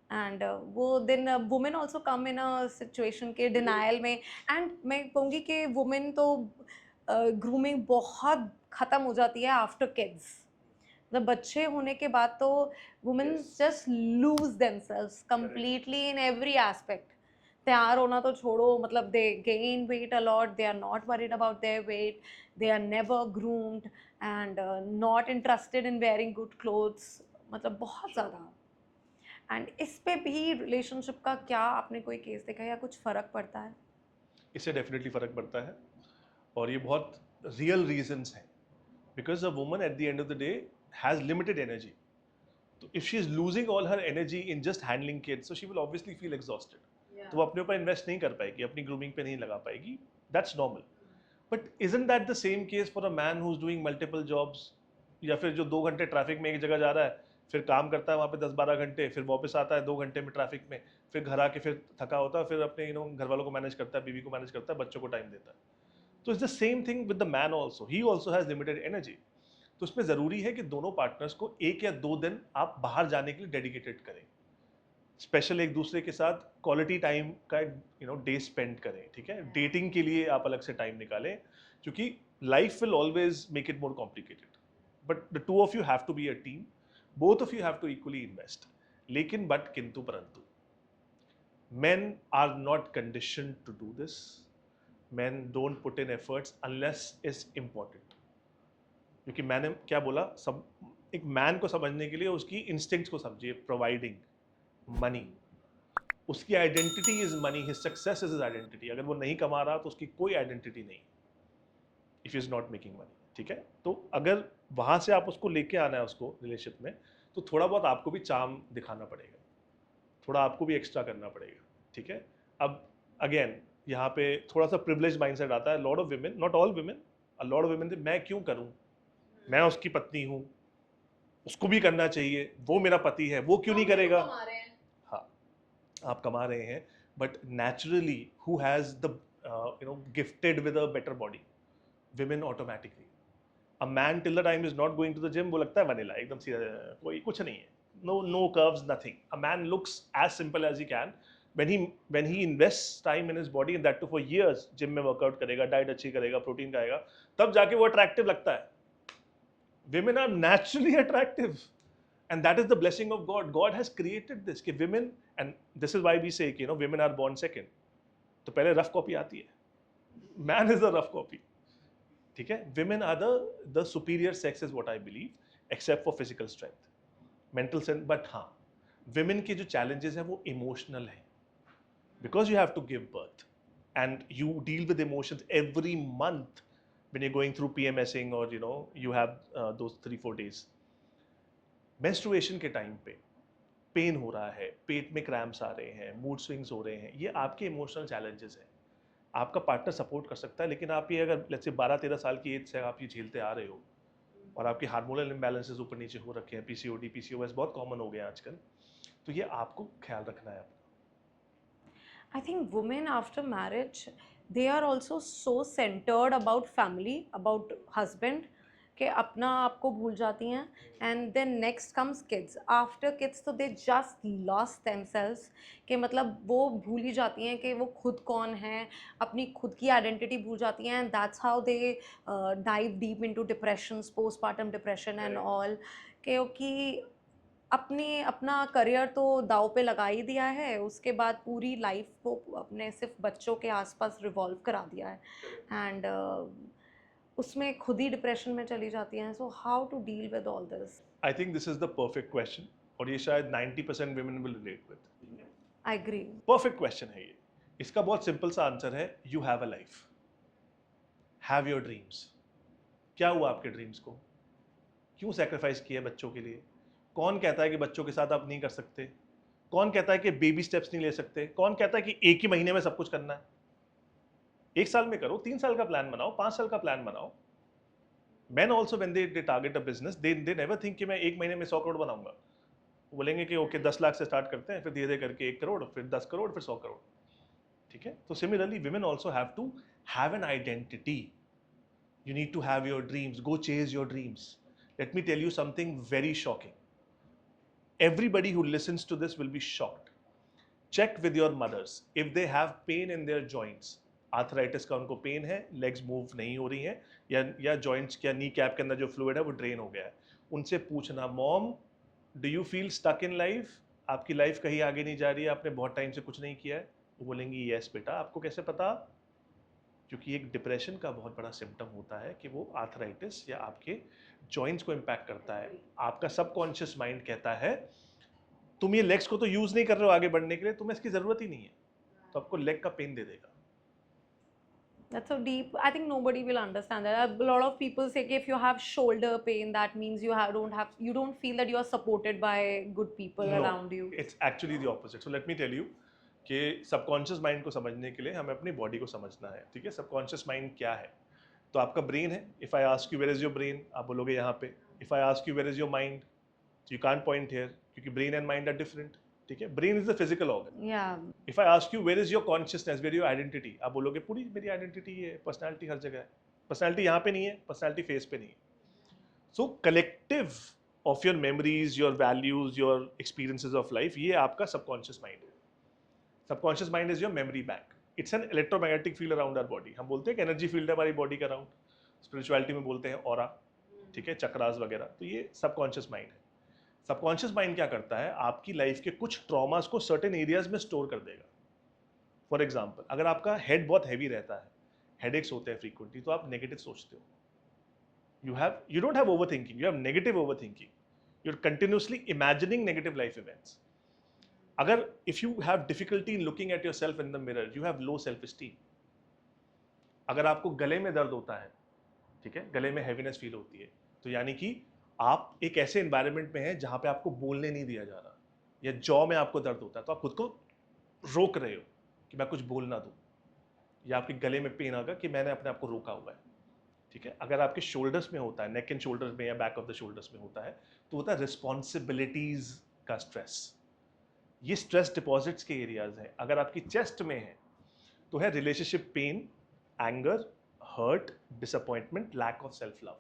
And वो then women also come in a situation के denial में, and मैं कहूँगी कि women तो grooming बहुत ख़त्म हो जाती है after kids. मतलब बच्चे होने के बाद तो women just lose themselves completely in every aspect. तैयार होना तो छोड़ो, मतलब they gain weight a lot, they are not worried about their weight, they are never groomed and not interested in wearing good clothes, मतलब बहुत ज़्यादा. एंड इस पे भी रिलेशनशिप का क्या आपने कोई केस देखा या कुछ फ़र्क पड़ता है? इससे डेफिनेटली फ़र्क पड़ता है और ये बहुत रियल रीजंस हैं, because a woman at the end of the day has limited energy. तो if she is losing all her energy in just handling kids, so she will obviously feel exhausted. तो वो अपने ऊपर इन्वेस्ट नहीं कर पाएगी, अपनी ग्रूमिंग पे नहीं लगा पाएगी. That's normal. But isn't that the same case for a man who is doing multiple jobs, या फिर जो 2 घंटे ट्रैफिक में एक जगह जा रहा है, फिर काम करता है वहाँ पे 10-12 घंटे, फिर वापस आता है 2 घंटे में ट्रैफिक में, फिर घर आके फिर थका होता है, फिर अपने घर वालों को मैनेज करता है, बीवी को मैनेज करता है, बच्चों को टाइम देता है. तो it's the same thing with the man also, he also has limited energy. तो उसमें ज़रूरी है कि दोनों पार्टनर्स को 1 या 2 दिन आप बाहर जाने के लिए डेडिकेटेड करें, स्पेशल एक दूसरे के साथ क्वालिटी टाइम का डे स्पेंड करें, ठीक है. डेटिंग के लिए आप अलग से टाइम निकालें, क्योंकि life will always make it more complicated, but the two of you have to be a team, both of you have to equally invest. लेकिन बट किंतु परंतु, men are not conditioned to do this. Men don't put in efforts unless it's important. क्योंकि मैंने क्या बोला, सब एक मैन को समझने के लिए उसकी इंस्टिंक्ट्स को समझिए, प्रोवाइडिंग मनी, उसकी identity is money, his success is his identity. अगर वो नहीं कमा रहा तो उसकी कोई आइडेंटिटी नहीं, if is not making money. ठीक है, तो अगर वहां से आप उसको लेके आना है उसको रिलेशनशिप में, तो थोड़ा बहुत आपको भी चार्म दिखाना पड़ेगा, थोड़ा आपको भी एक्स्ट्रा करना पड़ेगा। ठीक है, अब अगेन यहाँ पे थोड़ा सा प्रिविलेज माइंडसेट आता है। Lot of women, not all women, a lot of women, मैं क्यों करूँ, मैं उसकी पत्नी हूँ, उसको भी करना चाहिए, वो मेरा पति है, वो क्यों नहीं करेगा। हाँ, आप कमा रहे हैं, but naturally who has the gifted with a better body, women automatically. A man till the time is not going to the gym, वो लगता है वनीला, एकदम सीधा, कोई कुछ नहीं है, no curves, nothing. A man looks as simple as he can when he invests time in his body, and that too for years, gym में वर्कआउट करेगा, डाइट अच्छी करेगा, प्रोटीन खाएगा, तब जाके वो अट्रैक्टिव लगता है। Women are naturally attractive, and that is the blessing of God. God has created this कि women, and this is why we say कि women are born second, तो पहले रफ कॉपी आती है, man is a rough copy। ठीक है, women are the superior sex is what I believe, except for physical strength, mental sense. But हाँ, विमेन के जो चैलेंजेस हैं वो इमोशनल है, because you have to give birth and you deal with emotions every month when you going through PMSing, और you have those 3-4 days। Menstruation के टाइम पे पेन हो रहा है, पेट में क्रैम्प्स आ रहे हैं, मूड स्विंग्स हो रहे हैं, ये आपके इमोशनल चैलेंजेस हैं। आपका पार्टनर सपोर्ट कर सकता है, लेकिन आप ये अगर लेट्स से 12-13 साल की एज से आप ये झेलते आ रहे हो, और आपके हार्मोनल इम्बैलेंसेस ऊपर नीचे हो रखे हैं, पीसीओडी, पीसीओएस बहुत कॉमन हो गए हैं आजकल, तो ये आपको ख्याल रखना है अपना। I think women after marriage, they are also so centered about family, about husband, कि अपना आपको भूल जाती हैं, and then next comes kids. After kids तो they just lost themselves, कि मतलब वो भूल ही जाती हैं कि वो खुद कौन है, अपनी खुद की आइडेंटिटी भूल जाती हैं, and that's how they dive deep into depressions, postpartum depression and all, क्योंकि अपने अपना करियर तो दाव पे लगा ही दिया है, उसके बाद पूरी लाइफ को अपने सिर्फ बच्चों के आसपास रिवॉल्व करा दिया है, एंड उसमें खुद ही डिप्रेशन में चली जाती हैं। So how to deal with all this? I think this is the perfect question, और ये शायद 90% women will relate with. I agree. Perfect question है ये। इसका बहुत सिंपल सा आंसर है, you have a life, have your dreams. क्या हुआ आपके ड्रीम्स को, क्यों सेक्रीफाइस किया बच्चों के लिए? कौन कहता है कि बच्चों के साथ आप नहीं कर सकते? कौन कहता है कि बेबी स्टेप्स नहीं ले सकते? कौन कहता है कि एक ही महीने में सब कुछ करना है? 1 साल में करो, 3 साल का प्लान बनाओ, 5 साल का प्लान बनाओ। Men also when they target a business, they never think कि मैं 1 महीने में 100 करोड़ बनाऊंगा। वो बोलेंगे कि ओके 10 लाख से स्टार्ट करते हैं, फिर धीरे धीरे करके 1 करोड़, फिर 10 करोड़, फिर 100 करोड़। ठीक है, तो similarly women also have to have an identity. You need to have your dreams, go chase your dreams. Let me tell you something very shocking. Everybody who listens to this will be shocked. Check with your mothers if they have pain in their joints. Arthritis का उनको पेन है, लेग्स मूव नहीं हो रही हैं, या जॉइंट्स या नी कैप के अंदर जो फ्लूइड है वो ड्रेन हो गया है, उनसे पूछना, mom do you feel stuck in life? आपकी लाइफ कहीं आगे नहीं जा रही है, आपने बहुत टाइम से कुछ नहीं किया है? वो बोलेंगी यस बेटा। आपको कैसे पता? क्योंकि एक डिप्रेशन का बहुत बड़ा सिम्टम होता है कि वो आर्थराइटिस या आपके जॉइंट्स को इम्पैक्ट करता है। आपका सबकॉन्शियस माइंड कहता है तुम ये लेग्स को तो यूज नहीं कर रहे हो आगे बढ़ने के लिए, तुम्हें इसकी जरूरत ही नहीं है, तो आपको लेग का पेन दे देगा। That's so deep. I think nobody will understand that. A lot of people say कि if you have shoulder pain, that means you don't feel that you are supported by good people around you. It's actually the opposite. So let me tell you कि सबकॉन्शियस माइंड को समझने के लिए हमें अपनी बॉडी को समझना है। ठीक है, सबकॉन्शियस माइंड क्या है? तो आपका ब्रेन है। If I ask you where is your brain, आप बोलोगे यहाँ पे। If I ask you where is your mind, you can't point here, क्योंकि brain and mind are different. ठीक है, brain is the physical organ. Yeah. If I ask you where is your consciousness, where your identity, आप बोलोगे पूरी मेरी आइडेंटिटी है, पर्सनैलिटी हर जगह है। पर्सनैलिटी यहाँ पे नहीं है, पर्सनैलिटी फेस पे नहीं है। So collective of your memories, your values, your experiences of life, ये आपका सबकॉन्शियस माइंड है। Subconscious mind is your memory bank. It's an electromagnetic field around our body. हम बोलते हैं कि एनर्जी फील्ड है हमारी बॉडी के अराउंड, स्पिरिचुअलिटी में बोलते हैं ऑरा। ठीक है, चक्रास वगैरह, तो ये सबकॉन्शियस माइंड है। सबकॉन्शियस माइंड क्या करता है? आपकी लाइफ के कुछ ट्रॉमास को सर्टेन एरियाज में स्टोर कर देगा। फॉर एग्जाम्पल, अगर आपका हेड बहुत हैवी रहता है, हेडेक्स होते हैं फ्रीक्वेंटली, तो आप नेगेटिव सोचते हो। You don't have overthinking, you have negative overthinking. You're continuously imagining negative life events. अगर if you have difficulty in looking at yourself in the mirror, you have low self esteem. अगर आपको गले में दर्द होता है, ठीक है, गले में हैवीनेस फील होती है, तो यानी कि आप एक ऐसे एनवायरनमेंट में हैं जहां पे आपको बोलने नहीं दिया जा रहा, या जॉ में आपको दर्द होता है, तो आप खुद को रोक रहे हो कि मैं कुछ बोल ना दूं, या आपके गले में पेन आगा कि मैंने अपने आप को रोका हुआ है, ठीक है। अगर आपके शोल्डर्स में होता है, नेक एंड शोल्डर्स में या बैक ऑफ द शोल्डर्स में होता है, तो होता है रिस्पॉन्सिबिलिटीज का स्ट्रेस। ये स्ट्रेस डिपॉजिट्स के एरियाज हैं। अगर आपकी चेस्ट में है तो है relationship pain, anger, hurt, disappointment, lack of self love.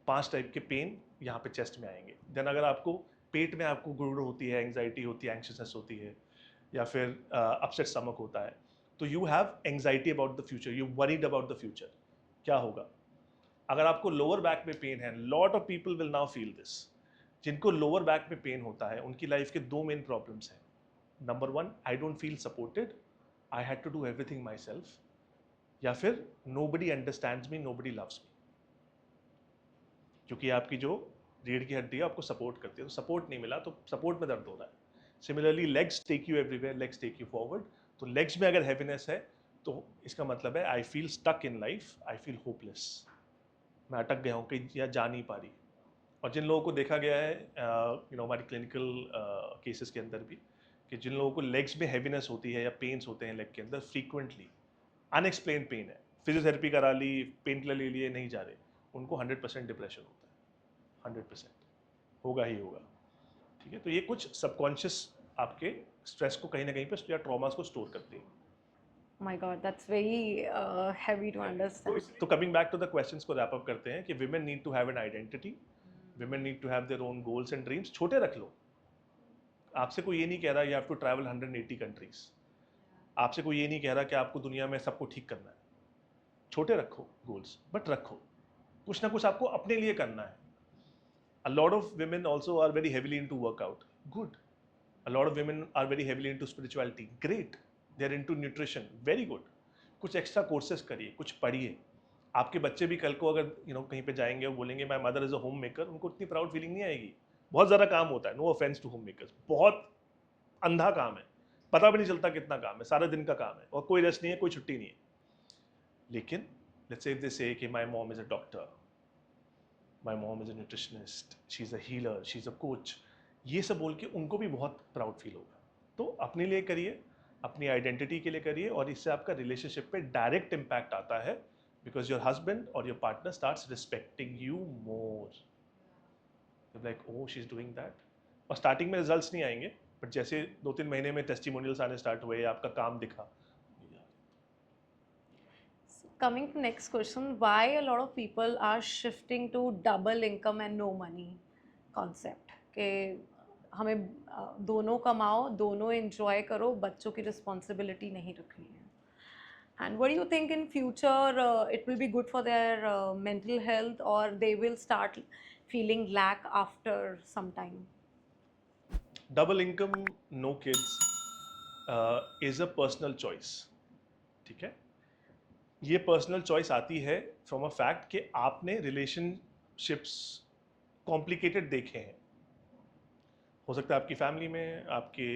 5 type के पेन यहाँ पे चेस्ट में आएंगे। देन अगर आपको पेट में आपको गुड़गुड़ होती है, एंग्जाइटी होती है, एंक्शियसनेस होती है, या फिर अपसेट स्टमक होता है, तो you have anxiety about the future, you worried about the future, क्या होगा। अगर आपको लोअर बैक में पेन है, lot of people will now feel this, जिनको लोअर बैक में पेन होता है उनकी लाइफ के 2 मेन प्रॉब्लम्स हैं। Number 1, I don't feel supported, I had to do everything myself, या फिर nobody understands me, nobody loves me. क्योंकि आपकी जो रीढ़ की हड्डी है आपको सपोर्ट करती है, तो सपोर्ट नहीं मिला तो सपोर्ट में दर्द हो रहा है। Similarly legs take you everywhere, legs take you forward, तो लेग्स में अगर हैवीनेस है तो इसका मतलब है I feel stuck in life, I feel hopeless, मैं अटक गया हूँ कहीं या जा नहीं पा रही। और जिन लोगों को देखा गया है हमारी क्लिनिकल केसेस के अंदर भी, कि जिन लोगों को लेग्स में हैवीनेस होती है या पेन्स होते हैं लेग के अंदर फ्रीक्वेंटली, अनएक्सप्लेन पेन है, फिजियोथेरेपी करा ली, पेन किलर ले लिए, नहीं जा रहे, उनको 100% डिप्रेशन होता है, 100% होगा ही होगा, ठीक है। तो ये कुछ सबकॉन्शियस आपके स्ट्रेस को कहीं ना कहीं पे या ट्रॉमास को स्टोर करती है। My God, that's very heavy to understand. तो coming back to the questions को रैप अप करते हैं कि women need to have an identity, women need to have their own goals and dreams. छोटे रख लो, आपसे कोई ये नहीं कह रहा you have to travel 180 countries, आपसे कोई ये नहीं कह रहा कि आपको दुनिया में सबको ठीक करना है। छोटे रखो गोल्स, बट रखो कुछ ना कुछ आपको अपने लिए करना है। A lot of women also are very heavily into workout. Good. A lot of women are very heavily into spirituality. Great. They are into nutrition. Very good. कुछ एक्स्ट्रा कोर्सेज करिए, कुछ पढ़िए। आपके बच्चे भी कल को अगर कहीं पे जाएंगे और बोलेंगे my mother is a home maker, उनको इतनी प्राउड फीलिंग नहीं आएगी। बहुत ज़्यादा काम होता है, no offence to home makers, बहुत अंधा काम है, पता भी नहीं चलता कितना काम है, सारे दिन का काम है और कोई रेस्ट नहीं है, कोई छुट्टी नहीं है। लेकिन लेट्स से इफ दे से कि my mom is a doctor, my mom is a nutritionist, she's a healer, she's a coach, ये सब बोल के उनको भी बहुत प्राउड फील होगा। तो अपने लिए करिए, अपनी आइडेंटिटी के लिए करिए, और इससे आपका रिलेशनशिप पे डायरेक्ट इम्पैक्ट आता है, बिकॉज योर हस्बैंड और your partner starts respecting you more, like oh she is doing that. और स्टार्टिंग में रिजल्ट्स नहीं आएंगे, बट जैसे 2-3 महीने में टेस्टिमोनियल्स आने स्टार्ट हुए, आपका काम दिखा। Coming to next question, why a lot of people are shifting to double income and no money concept? कि हमें दोनों कमाओ, दोनों enjoy करो, बच्चों की responsibility नहीं रखनी है। And what do you think in future it will be good for their mental health, or they will start feeling lack after some time? Double income, no kids is a personal choice, ठीक है। ये पर्सनल चॉइस आती है फ्रॉम अ फैक्ट कि आपने रिलेशनशिप्स कॉम्प्लिकेटेड देखे हैं। हो सकता है आपकी फैमिली में, आपके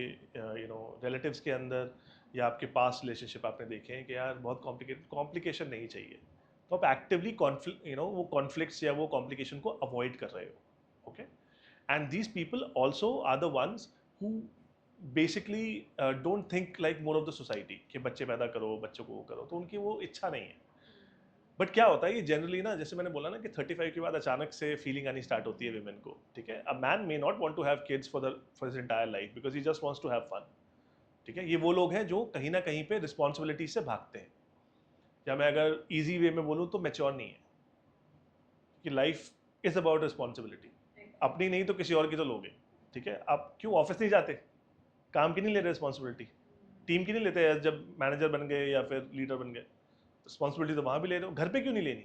रिलेटिव्स के अंदर, या आपके पास रिलेशनशिप आपने देखे हैं कि यार बहुत कॉम्प्लिकेशन नहीं चाहिए, तो आप एक्टिवली वो कॉन्फ्लिक्ट्स या वो कॉम्प्लिकेशन को अवॉइड कर रहे हो, okay. And these people also are the ones who basically don't think like more of the society कि बच्चे पैदा करो, बच्चों को वो करो, तो उनकी वो इच्छा नहीं है। बट क्या होता है, ये जनरली ना, जैसे मैंने बोला ना कि 35 के बाद अचानक से फीलिंग आनी स्टार्ट होती है विमेन को, ठीक है। A man may not want to have kids for his entire life because he just wants to have fun, ठीक है। ये वो लोग हैं जो कहीं ना कहीं पे रिस्पॉन्सिबिलिटी से भागते हैं, या मैं अगर ईजी वे में बोलूँ तो मैच्योर नहीं है कि लाइफ इज अबाउट रिस्पॉन्सिबिलिटी, अपनी नहीं तो किसी और की तो लोगे, ठीक है। आप क्यों ऑफिस नहीं जाते, काम की नहीं ले रहे रिस्पॉन्सिबिलिटी, टीम की नहीं लेते, जब मैनेजर बन गए या फिर लीडर बन गए, रिस्पॉन्सिबिलिटी तो वहाँ भी ले रहे हो, घर पे क्यों नहीं लेनी?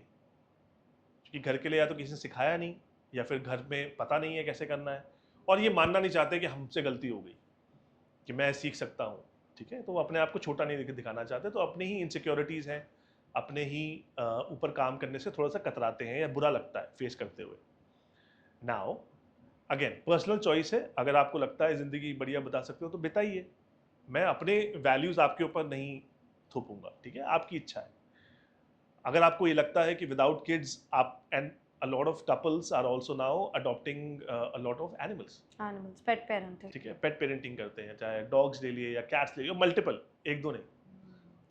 क्योंकि घर के लिए या तो किसी ने सिखाया नहीं, या फिर घर में पता नहीं है कैसे करना है, और ये मानना नहीं चाहते कि हमसे गलती हो गई, कि मैं सीख सकता हूँ, ठीक है। तो वो अपने आप को छोटा नहीं दिखाना चाहते, तो अपनी ही इनसिक्योरिटीज़ हैं, अपने ही ऊपर काम करने से थोड़ा सा कतराते हैं या बुरा लगता है फेस करते हुए. नाउ अगेन पर्सनल चॉइस है, अगर आपको लगता है ज़िंदगी बढ़िया बता सकते हो तो बिताइए. मैं अपने वैल्यूज़ आपके ऊपर नहीं थोपूंगा, ठीक है, आपकी इच्छा है. अगर आपको ये लगता है कि विदाउट किड्स आप and a lot of couples are also now adopting a lot of animals. Animals, pet parenting. ठीक है, पेट पेरेंटिंग करते हैं, चाहे डॉग्स ले लिए या कैट्स ले लिए, मल्टीपल, एक दो नहीं.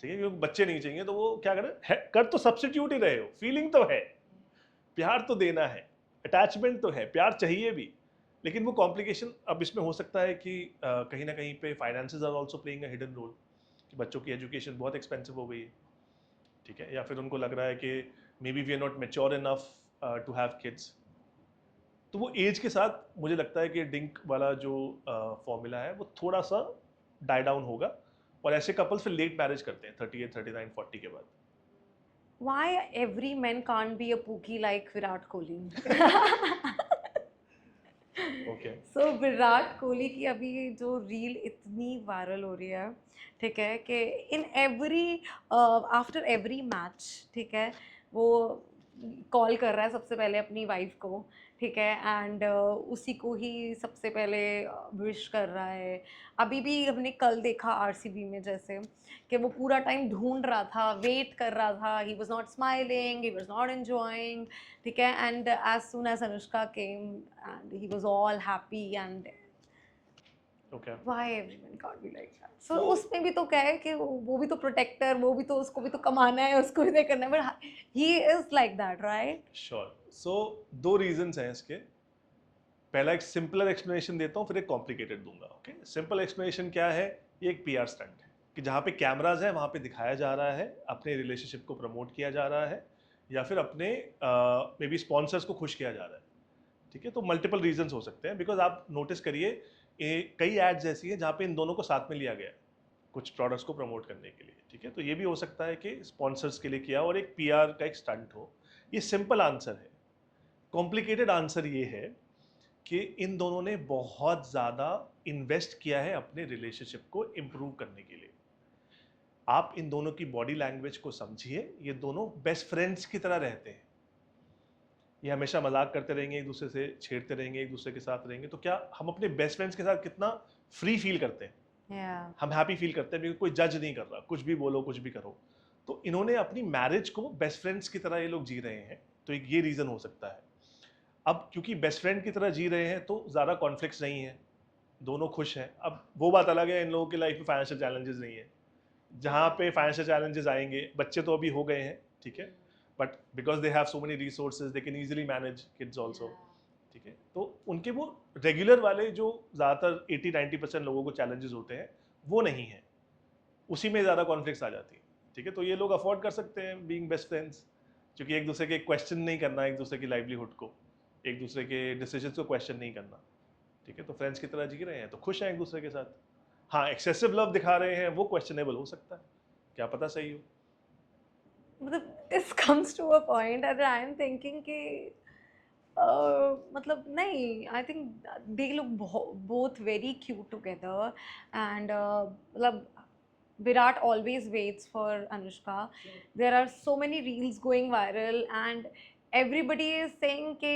ठीक है, क्योंकि बच्चे नहीं चाहिए तो वो क्या करें, कर तो सब्स्टिट्यूट ही रहे हो, फीलिंग तो है, प्यार तो देना है, अटैचमेंट तो है, प्यार चाहिए भी. लेकिन वो कॉम्प्लिकेशन अब इसमें हो सकता है कि कहीं ना कहीं पे finances are also playing a hidden role, कि बच्चों की एजुकेशन बहुत एक्सपेंसिव हो गई है. ठीक है, या फिर उनको लग रहा है कि maybe we are not mature enough to have kids. तो वो एज के साथ मुझे लगता है कि डिंक वाला जो फॉर्मूला है वो थोड़ा सा डाई डाउन होगा, और ऐसे कपल्स फिर लेट मैरिज करते हैं 38, 39, 40 के बाद. Why every man can't be a Pookie like Virat Kohli? Okay. So Virat Kohli की अभी जो रील इतनी वायरल हो रही है, ठीक है, कि in every after every match, ठीक है, वो कॉल कर रहा है सबसे पहले अपनी वाइफ को, ठीक है, एंड उसी को ही सबसे पहले विश कर रहा है. अभी भी हमने कल देखा आरसीबी में जैसे कि वो पूरा टाइम ढूंढ रहा था, वेट कर रहा था, he was not smiling, he was not enjoying, ठीक है, and as soon as Anushka came and he was all happy and okay. Why everyone can't be like that. So उसमें भी तो क्या है कि वो भी तो प्रोटेक्टर, वो भी तो, उसको भी तो कमाना है, उसको भी तो करना है, but he is like that, right? Sure. So दो रीजंस हैं इसके. पहला एक सिंपलर एक्सप्लेनेशन देता हूँ, फिर एक कॉम्प्लिकेटेड दूंगा. ओके, सिंपल एक्सप्लेनेशन क्या है, ये एक पीआर स्टंट है कि जहाँ पे कैमराज है वहाँ पे दिखाया जा रहा है, अपने रिलेशनशिप को प्रमोट किया जा रहा है, या फिर अपने मे बी स्पॉन्सर्स को खुश किया जा रहा है. ठीक है, तो मल्टीपल रीजंस हो सकते हैं, बिकॉज आप नोटिस करिए कई एड्स ऐसी हैं जहाँ पे इन दोनों को साथ में लिया गया है कुछ प्रोडक्ट्स को प्रमोट करने के लिए. ठीक है, तो ये भी हो सकता है कि स्पॉन्सर्स के लिए किया और एक पीआर का एक स्टंट हो. ये सिंपल आंसर है. कॉम्प्लिकेटेड आंसर ये है कि इन दोनों ने बहुत ज़्यादा इन्वेस्ट किया है अपने रिलेशनशिप को इम्प्रूव करने के लिए. आप इन दोनों की बॉडी लैंग्वेज को समझिए, ये दोनों बेस्ट फ्रेंड्स की तरह रहते हैं. ये हमेशा मजाक करते रहेंगे, एक दूसरे से छेड़ते रहेंगे, एक दूसरे के साथ रहेंगे. तो क्या हम अपने बेस्ट फ्रेंड्स के साथ कितना फ्री फील करते हैं, हम हैप्पी फील करते हैं, बिकॉज कोई जज नहीं कर रहा, कुछ भी बोलो कुछ भी करो. तो इन्होंने अपनी मैरिज को बेस्ट फ्रेंड्स की तरह ये लोग जी रहे हैं, तो एक ये रीज़न हो सकता है. अब क्योंकि बेस्ट फ्रेंड की तरह जी रहे हैं तो ज़्यादा कॉन्फ्लिक्ट्स नहीं है, दोनों खुश हैं. अब वो बात अलग है, इन लोगों की लाइफ में फाइनेंशियल चैलेंजेस नहीं है. जहाँ पे फाइनेंशियल चैलेंजेस आएंगे, बच्चे तो अभी हो गए हैं, ठीक है, but because they have so many resources they can easily manage kids also. ठीक है, तो उनके वो रेगुलर वाले जो ज़्यादातर 80-90% लोगों को चैलेंजेस होते हैं वो नहीं है, उसी में ज़्यादा कॉन्फ्लिक्ट्स आ जाती है. ठीक है, तो ये लोग अफोर्ड कर सकते हैं बीइंग बेस्ट फ्रेंड्स, क्योंकि एक दूसरे के क्वेश्चन नहीं करना, एक दूसरे की लाइवलीहुड को, एक दूसरे के डिसीजंस को क्वेश्चन नहीं करना. ठीक है, तो फ्रेंड्स की तरह जी रहे हैं तो खुश हैं एक दूसरे के साथ. हाँ, एक्सेसिव लव दिखा रहे हैं वो क्वेश्चनेबल हो सकता है, क्या पता सही हो. मतलब this comes to a point that I am thinking कि मतलब नहीं, I think they look both very cute together and मतलब Virat always waits for Anushka. There are so many reels going viral and everybody is saying कि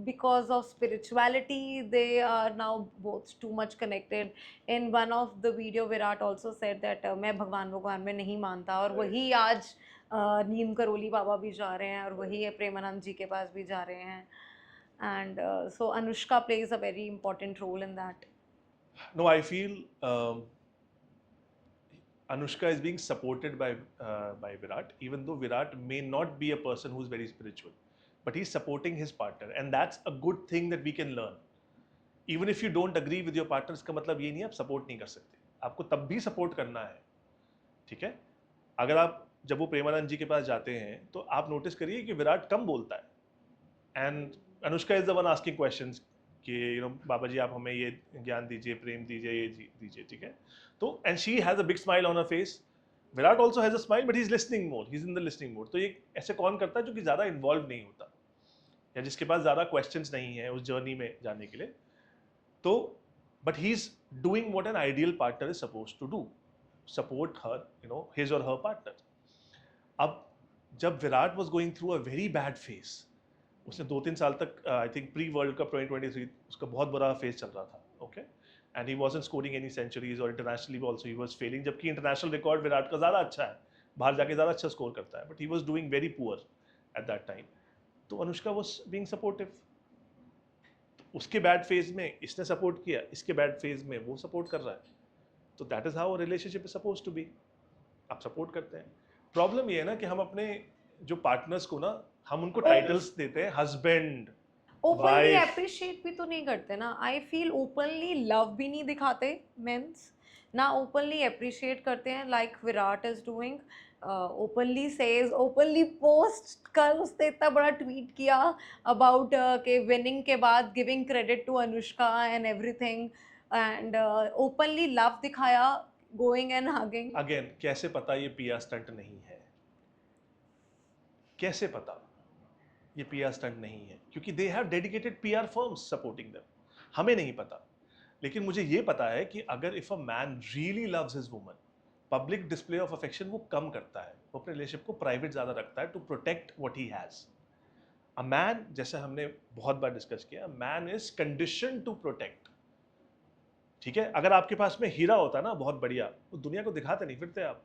because of spirituality they are now both too much connected. In one of the video Virat also said that मैं भगवान में नहीं मानता, और वही आज नीम करोली बाबा भी जा रहे हैं और वही प्रेमानंद जी के पास भी जा रहे हैं. And so Anushka plays a very important role in that. No, I feel Anushka is being supported by Virat, even though Virat may not be a person who's very spiritual, but he's supporting his partner, and that's a good thing that we can learn. Even if you don't agree with your partner, इसका मतलब ये नहीं आप सपोर्ट नहीं कर सकते, आपको तब भी सपोर्ट करना है. ठीक है, अगर आप जब वो प्रेमानंद जी के पास जाते हैं तो आप नोटिस करिए कि विराट कम बोलता है, and Anushka is the one asking questions कि यू नो बाबा जी आप हमें ये ज्ञान दीजिए, प्रेम दीजिए, ये दीजिए. ठीक है, तो and she has a big smile on her face. Virat also has a smile but he is listening more, he is in the listening mode. तो ये ऐसे कौन करता है जो कि ज़्यादा इन्वॉल्व नहीं होता या जिसके पास ज़्यादा क्वेश्चंस नहीं है उस जर्नी में जाने के लिए. तो but he is doing what an ideal partner is suppose to do, support her, you know, his और हर पार्टनर. अब जब Virat was going through a very bad phase, उसने 2-3 साल तक I think pre world cup 2023 उसका बहुत बुरा फेस चल रहा था, okay, and he wasn't scoring any centuries और internationally also he was failing, जबकि इंटरनेशनल रिकॉर्ड विराट का ज़्यादा अच्छा है, बाहर जाके ज़्यादा अच्छा स्कोर करता है, but he was doing very poor at that time. तो अनुष्का वाज बीइंग सपोर्टिव, उसके बैड फेज में इसने सपोर्ट किया, इसके बैड फेज में वो सपोर्ट कर रहा है, तो that is how relationship is suppose to be, आप सपोर्ट करते हैं। प्रॉब्लम ये है ना कि हम अपने जो पार्टनर्स को ना, हम उनको टाइटल्स देते हैं, हस्बैंड, ओपनली वाइफ। अप्रिशिएट भी तो नहीं करते ना, आई फील ओपनली लव भी नहीं दिखाते मेंस ना, ओपनली अप्रिशिएट करते हैं like Virat is doing, openly says, openly post, कल उसने इतना बड़ा ट्वीट किया अबाउट के विनिंग के बाद giving credit to Anushka and everything, and openly love दिखाया, गोइंग एंड हगिंग। अगेन कैसे पता ये पीआर स्टंट नहीं है? कैसे पता ये पीआर स्टंट नहीं है? क्योंकि they have dedicated PR firms supporting them. हमें नहीं पता, लेकिन मुझे ये पता है कि अगर if a man really loves his woman, public display of affection वो कम करता है, वो अपने रिलेशनशिप को प्राइवेट ज्यादा रखता है to protect what he has. A man, जैसे हमने बहुत बार डिस्कस किया, man is condition to protect. ठीक है, अगर आपके पास में हीरा होता ना बहुत बढ़िया, वो दुनिया को दिखाते नहीं फिरते आप।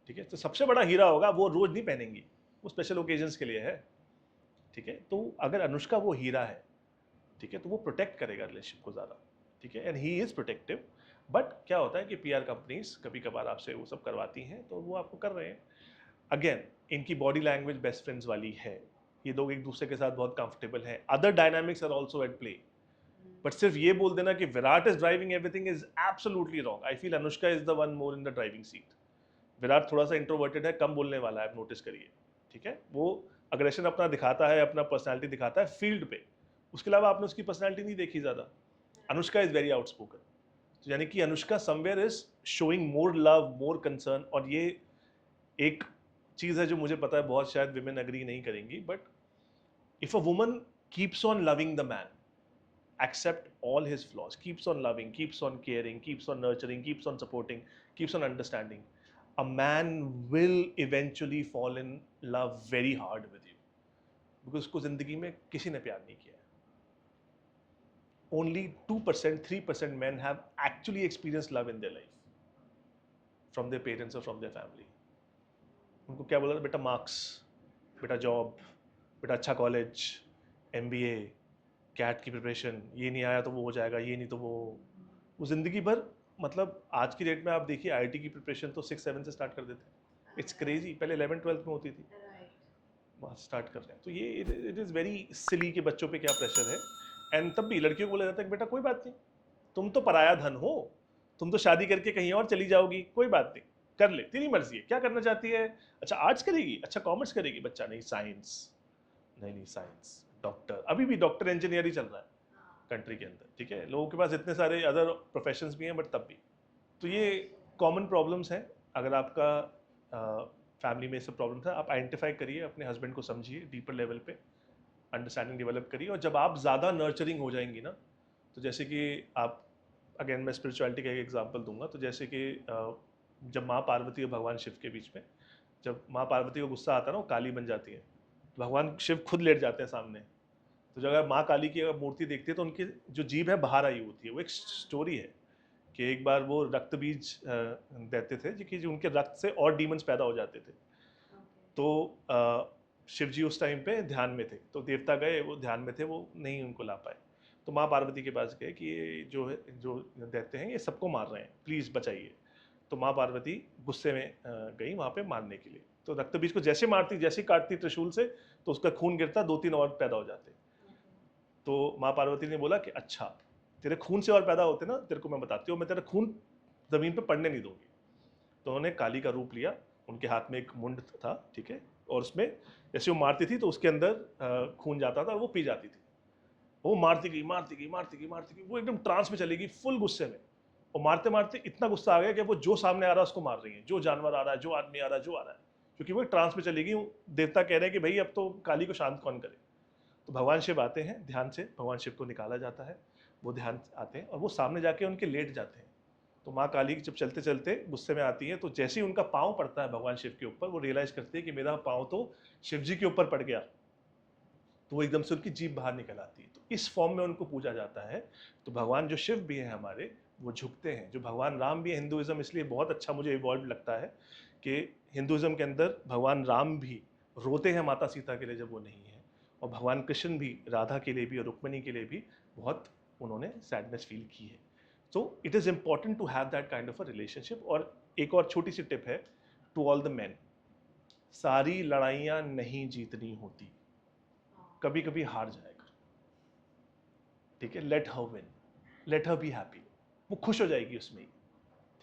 ठीक है, तो सबसे बड़ा हीरा होगा वो रोज नहीं पहनेंगी, वो स्पेशल ओकेजन्स के लिए है। ठीक है, तो अगर अनुष्का वो हीरा है, ठीक है, तो वो प्रोटेक्ट करेगा रिलेशनशिप को ज़्यादा। ठीक है, and he is protective. But क्या होता है कि पीआर कंपनीज कभी कभार आपसे वो सब करवाती हैं, तो वो आपको कर रहे हैं। अगेन इनकी बॉडी लैंग्वेज बेस्ट फ्रेंड्स वाली है, ये लोग एक दूसरे के साथ बहुत कंफर्टेबल हैं, other dynamics are also at play. But सिर्फ ये बोल देना कि Virat is driving everything is absolutely wrong. I feel Anushka is the one more in the driving seat. Virat थोड़ा सा इंट्रोवर्टेड है, कम बोलने वाला है, आप नोटिस करिए। ठीक है, वो अग्रेशन अपना दिखाता है, अपना पर्सनैलिटी दिखाता है फील्ड पे, उसके अलावा आपने उसकी पर्सनैलिटी नहीं देखी ज़्यादा। अनुष्का इज वेरी आउटस्पोकन, तो यानी कि Anushka somewhere is showing more love, more concern. और ये एक चीज़ है जो मुझे पता है बहुत शायद विमेन अग्री नहीं करेंगी, but if a woman keeps on loving the man, accept all his flaws, keeps on loving, keeps on caring, keeps on nurturing, keeps on supporting, keeps on understanding, a man will eventually fall in love very hard with you, because उसको जिंदगी में किसी ने प्यार नहीं किया है। Only 2%, 3% men have actually experienced love in their life from their parents or from their family. उनको क्या बोला था, बेटा मार्क्स, बेटा जॉब, बेटा अच्छा कॉलेज, MBA, कैट की प्रिपरेशन, ये नहीं आया तो वो हो जाएगा, ये नहीं तो वो ज़िंदगी भर। मतलब आज की डेट में आप देखिए आईआईटी की प्रिपरेशन तो 6-7 से स्टार्ट कर देते हैं। इट्स क्रेजी, पहले 11-12 में होती थी, वहाँ स्टार्ट कर रहे हैं। तो ये इट इज़ वेरी सिली कि बच्चों पे क्या प्रेशर है। एंड तब भी लड़कियों को बोला जाता है कि बेटा कोई बात नहीं, तुम तो पराया धन हो, तुम तो शादी करके कहीं और चली जाओगी, कोई बात नहीं, कर ले, तेरी मर्जी है, क्या करना चाहती है। अच्छा आर्ट्स करेगी, अच्छा कॉमर्स करेगी, बच्चा नहीं साइंस, नहीं साइंस, डॉक्टर। अभी भी डॉक्टर इंजीनियर ही चल रहा है कंट्री के अंदर। ठीक है, लोगों के पास इतने सारे अदर प्रोफेशंस भी हैं, बट तब भी। तो ये कॉमन प्रॉब्लम्स हैं। अगर आपका फैमिली में सब प्रॉब्लम्स है, आप आइडेंटिफाई करिए, अपने हस्बैंड को समझिए, डीपर लेवल पे अंडरस्टैंडिंग डेवलप करिए। और जब आप ज़्यादा नर्चरिंग हो जाएंगी ना, तो जैसे कि आप, अगेन मैं स्पिरिचुअलिटी का एक एग्जांपल दूंगा, तो जैसे कि जब माँ पार्वती और भगवान शिव के बीच में, जब माँ पार्वती को गुस्सा आता है ना, वो काली बन जाती है, भगवान शिव खुद लेट जाते हैं सामने। तो जब अगर माँ काली की अगर मूर्ति देखती है तो उनकी जो जीभ है बाहर आई होती है। वो एक स्टोरी है कि एक बार वो रक्त बीज देते थे कि जो उनके रक्त से और डीमंस पैदा हो जाते थे। तो शिव जी उस टाइम पे ध्यान में थे, तो देवता गए, वो ध्यान में थे, वो नहीं उनको ला पाए। तो माँ पार्वती के पास गए कि ये जो है, जो दैत्य हैं ये सबको मार रहे हैं, प्लीज़ बचाइए। तो माँ पार्वती गुस्से में गई वहाँ पे मारने के लिए। तो रक्त बीज को जैसे मारती, जैसे काटती त्रिशूल से, तो उसका खून गिरता, 2-3 और पैदा हो जाते। तो माँ पार्वती ने बोला कि अच्छा तेरे खून से और पैदा होते ना, तेरे को मैं बताती हूँ, मैं तेरा खून ज़मीन पे पड़ने नहीं दूंगी। तो उन्होंने काली का रूप लिया, उनके हाथ में एक मुंड था, ठीक है, और उसमें जैसे वो मारती थी तो उसके अंदर खून जाता था और वो पी जाती थी। वो मारती गई, मारती गई, मारती गई, मारती गई, वो एकदम ट्रांस में चली गई, फुल गुस्से में। और मारते मारते इतना गुस्सा आ गया कि वो जो सामने आ रहा है उसको मार रही है, जो जानवर आ रहा है, जो आदमी आ रहा है, जो आ रहा है, क्योंकि वो ट्रांस में चली गई। देवता कह रहे हैं कि भाई अब तो काली को शांत कौन करे। तो भगवान शिव आते हैं ध्यान से, भगवान शिव को निकाला जाता है, वो ध्यान आते हैं और वो सामने जाके उनके लेट जाते हैं तो माँ काली जब चलते चलते गुस्से में आती है, तो जैसे ही उनका पाँव पड़ता है भगवान शिव के ऊपर, वो रियलाइज करती है कि मेरा पाँव तो शिव जी के ऊपर पड़ गया, तो वो एकदम से उनकी जीभ बाहर निकल आती है। तो इस फॉर्म में उनको पूजा जाता है। तो भगवान जो शिव भी हैं हमारे, वो झुकते हैं। जो भगवान राम भी है, हिंदुइज्म इसलिए बहुत अच्छा मुझे इवॉल्व लगता है कि हिंदुइज्म के अंदर भगवान राम भी रोते हैं माता सीता के लिए जब वो नहीं है, और भगवान कृष्ण भी राधा के लिए भी और रुक्मिणी के लिए भी बहुत उन्होंने सैडनेस फील की है। तो it is important to have that kind of a relationship. और एक और छोटी सी टिप है टू ऑल द मैन, सारी लड़ाइयाँ नहीं जीतनी होती, कभी कभी हार जाएगा, ठीक है। Let her win, let her be happy, वो खुश हो जाएगी उसमें ही,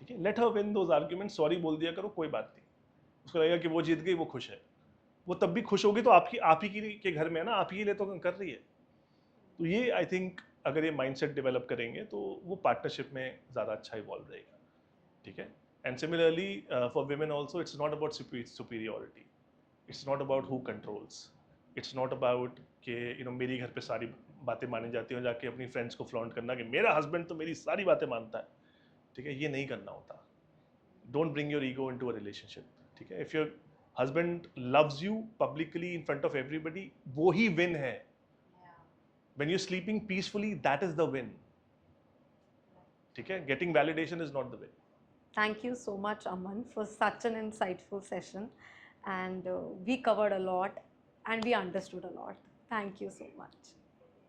ठीक है। Let her win those argument, sorry बोल दिया करो, कोई बात नहीं, उसको लगेगा कि वो जीत गई, वो खुश है। वो तब भी खुश होगी तो आप ही के घर में है ना, आप ही के लिए तो कर रही है। तो ये आई थिंक अगर ये माइंडसेट डेवलप करेंगे तो वो पार्टनरशिप में ज़्यादा अच्छा इवॉल्व रहेगा, ठीक है। And similarly for women also, it's not about superiority, it's not about who controls, it's not about कि मेरी घर पे सारी बातें मानी जाती हैं, जाके अपनी फ्रेंड्स को फ्लॉन्ट करना कि मेरा हस्बैंड तो मेरी सारी बातें मानता है, ठीक है। ये नहीं करना होता। Don't bring your ego into a relationship, ठीक है। If your husband loves you publicly in front of everybody, वो ही विन है। When you're sleeping peacefully, that is the win. ठीक है, getting validation is not the win. Thank you so much, Aman, for such an insightful session. And we covered a lot and we understood a lot. Thank you so much.